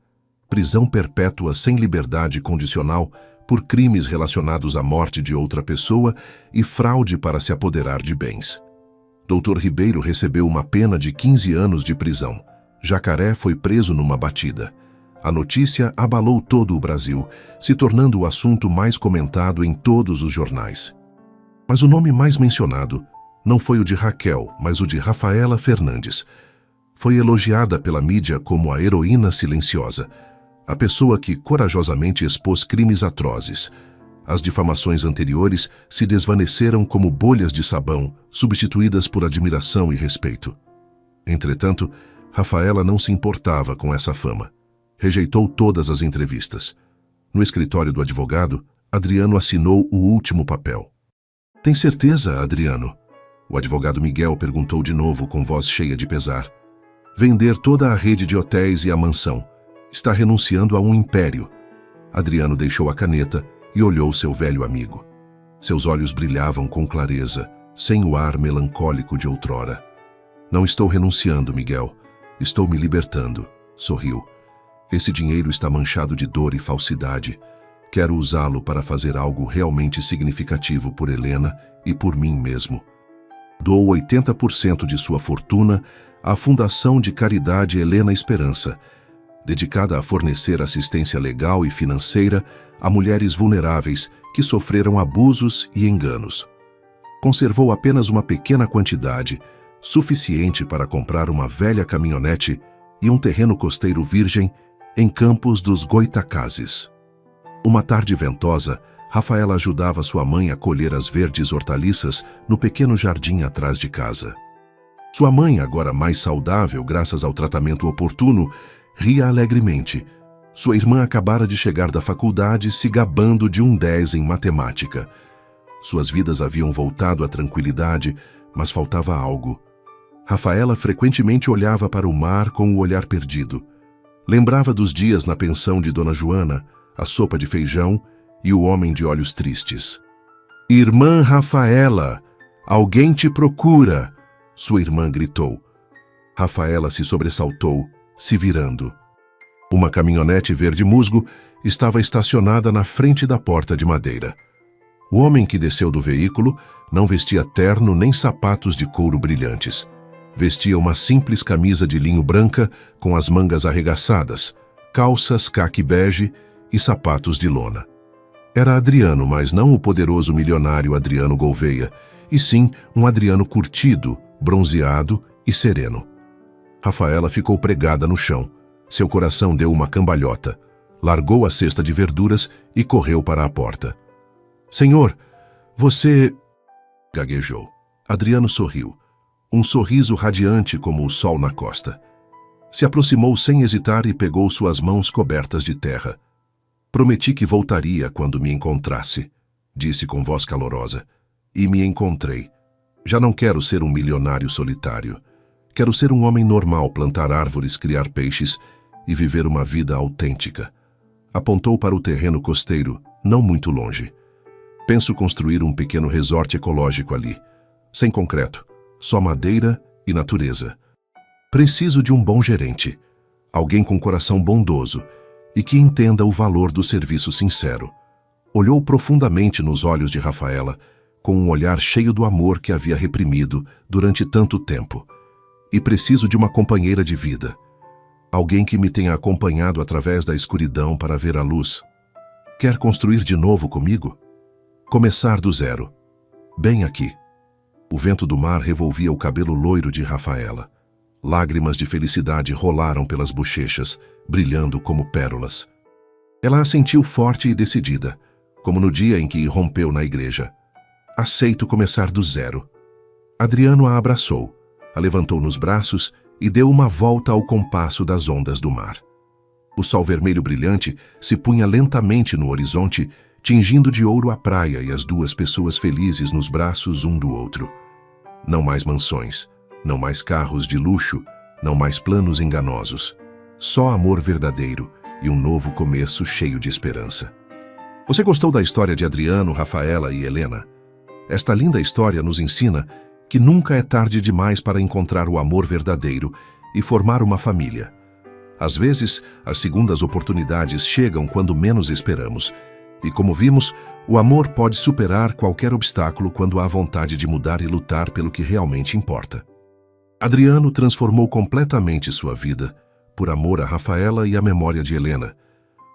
Prisão perpétua sem liberdade condicional por crimes relacionados à morte de outra pessoa e fraude para se apoderar de bens. Dr. Ribeiro recebeu uma pena de 15 anos de prisão. Jacaré foi preso numa batida. A notícia abalou todo o Brasil, se tornando o assunto mais comentado em todos os jornais. Mas o nome mais mencionado não foi o de Raquel, mas o de Rafaela Fernandes. Foi elogiada pela mídia como a heroína silenciosa, a pessoa que corajosamente expôs crimes atrozes. As difamações anteriores se desvaneceram como bolhas de sabão, substituídas por admiração e respeito. Entretanto, Rafaela não se importava com essa fama. Rejeitou todas as entrevistas. No escritório do advogado, Adriano assinou o último papel. Tem certeza, Adriano? O advogado Miguel perguntou de novo com voz cheia de pesar. Vender toda a rede de hotéis e a mansão. Está renunciando a um império. Adriano deixou a caneta e olhou seu velho amigo. Seus olhos brilhavam com clareza, sem o ar melancólico de outrora. Não estou renunciando, Miguel. Estou me libertando, sorriu. Esse dinheiro está manchado de dor e falsidade. Quero usá-lo para fazer algo realmente significativo por Helena e por mim mesmo. Dou 80% de sua fortuna à Fundação de Caridade Helena Esperança, dedicada a fornecer assistência legal e financeira a mulheres vulneráveis que sofreram abusos e enganos. Conservou apenas uma pequena quantidade, suficiente para comprar uma velha caminhonete e um terreno costeiro virgem em Campos dos Goitacazes. Uma tarde ventosa, Rafaela ajudava sua mãe a colher as verdes hortaliças no pequeno jardim atrás de casa. Sua mãe, agora mais saudável graças ao tratamento oportuno, ria alegremente. Sua irmã acabara de chegar da faculdade se gabando de um 10 em matemática. Suas vidas haviam voltado à tranquilidade, mas faltava algo. Rafaela frequentemente olhava para o mar com o olhar perdido. Lembrava dos dias na pensão de Dona Joana, a sopa de feijão e o homem de olhos tristes. Irmã Rafaela, alguém te procura! Sua irmã gritou. Rafaela se sobressaltou, se virando. Uma caminhonete verde musgo estava estacionada na frente da porta de madeira. O homem que desceu do veículo não vestia terno nem sapatos de couro brilhantes. Vestia uma simples camisa de linho branca com as mangas arregaçadas, calças caqui bege e sapatos de lona. Era Adriano, mas não o poderoso milionário Adriano Gouveia, e sim um Adriano curtido, bronzeado e sereno. Rafaela ficou pregada no chão. Seu coração deu uma cambalhota. Largou a cesta de verduras e correu para a porta. Senhor, você... gaguejou. Adriano sorriu. Um sorriso radiante como o sol na costa. Se aproximou sem hesitar e pegou suas mãos cobertas de terra. Prometi que voltaria quando me encontrasse, disse com voz calorosa. E me encontrei. Já não quero ser um milionário solitário. Quero ser um homem normal, plantar árvores, criar peixes e viver uma vida autêntica. Apontou para o terreno costeiro, não muito longe. Penso construir um pequeno resort ecológico ali. Sem concreto, só madeira e natureza. Preciso de um bom gerente. Alguém com coração bondoso e que entenda o valor do serviço sincero. Olhou profundamente nos olhos de Rafaela, com um olhar cheio do amor que havia reprimido durante tanto tempo. E preciso de uma companheira de vida. Alguém que me tenha acompanhado através da escuridão para ver a luz. Quer construir de novo comigo? Começar do zero. Bem aqui. O vento do mar revolvia o cabelo loiro de Rafaela. Lágrimas de felicidade rolaram pelas bochechas, brilhando como pérolas. Ela a sentiu forte e decidida, como no dia em que irrompeu na igreja. Aceito começar do zero. Adriano a abraçou, a levantou nos braços e deu uma volta ao compasso das ondas do mar. O sol vermelho brilhante se punha lentamente no horizonte, tingindo de ouro a praia e as duas pessoas felizes nos braços um do outro. Não mais mansões, não mais carros de luxo, não mais planos enganosos. Só amor verdadeiro e um novo começo cheio de esperança. Você gostou da história de Adriano, Rafaela e Helena? Esta linda história nos ensina que nunca é tarde demais para encontrar o amor verdadeiro e formar uma família. Às vezes, as segundas oportunidades chegam quando menos esperamos. E como vimos, o amor pode superar qualquer obstáculo quando há vontade de mudar e lutar pelo que realmente importa. Adriano transformou completamente sua vida por amor a Rafaela e à memória de Helena,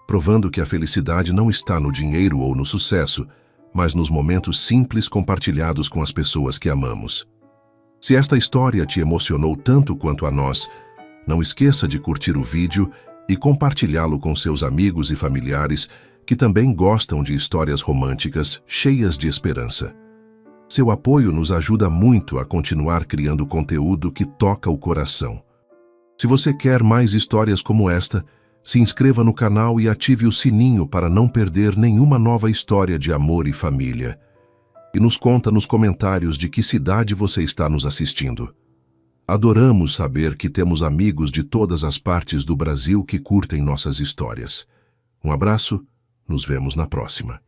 provando que a felicidade não está no dinheiro ou no sucesso, mas nos momentos simples compartilhados com as pessoas que amamos. Se esta história te emocionou tanto quanto a nós, não esqueça de curtir o vídeo e compartilhá-lo com seus amigos e familiares que também gostam de histórias românticas cheias de esperança. Seu apoio nos ajuda muito a continuar criando conteúdo que toca o coração. Se você quer mais histórias como esta, se inscreva no canal e ative o sininho para não perder nenhuma nova história de amor e família. E nos conta nos comentários de que cidade você está nos assistindo. Adoramos saber que temos amigos de todas as partes do Brasil que curtem nossas histórias. Um abraço, nos vemos na próxima.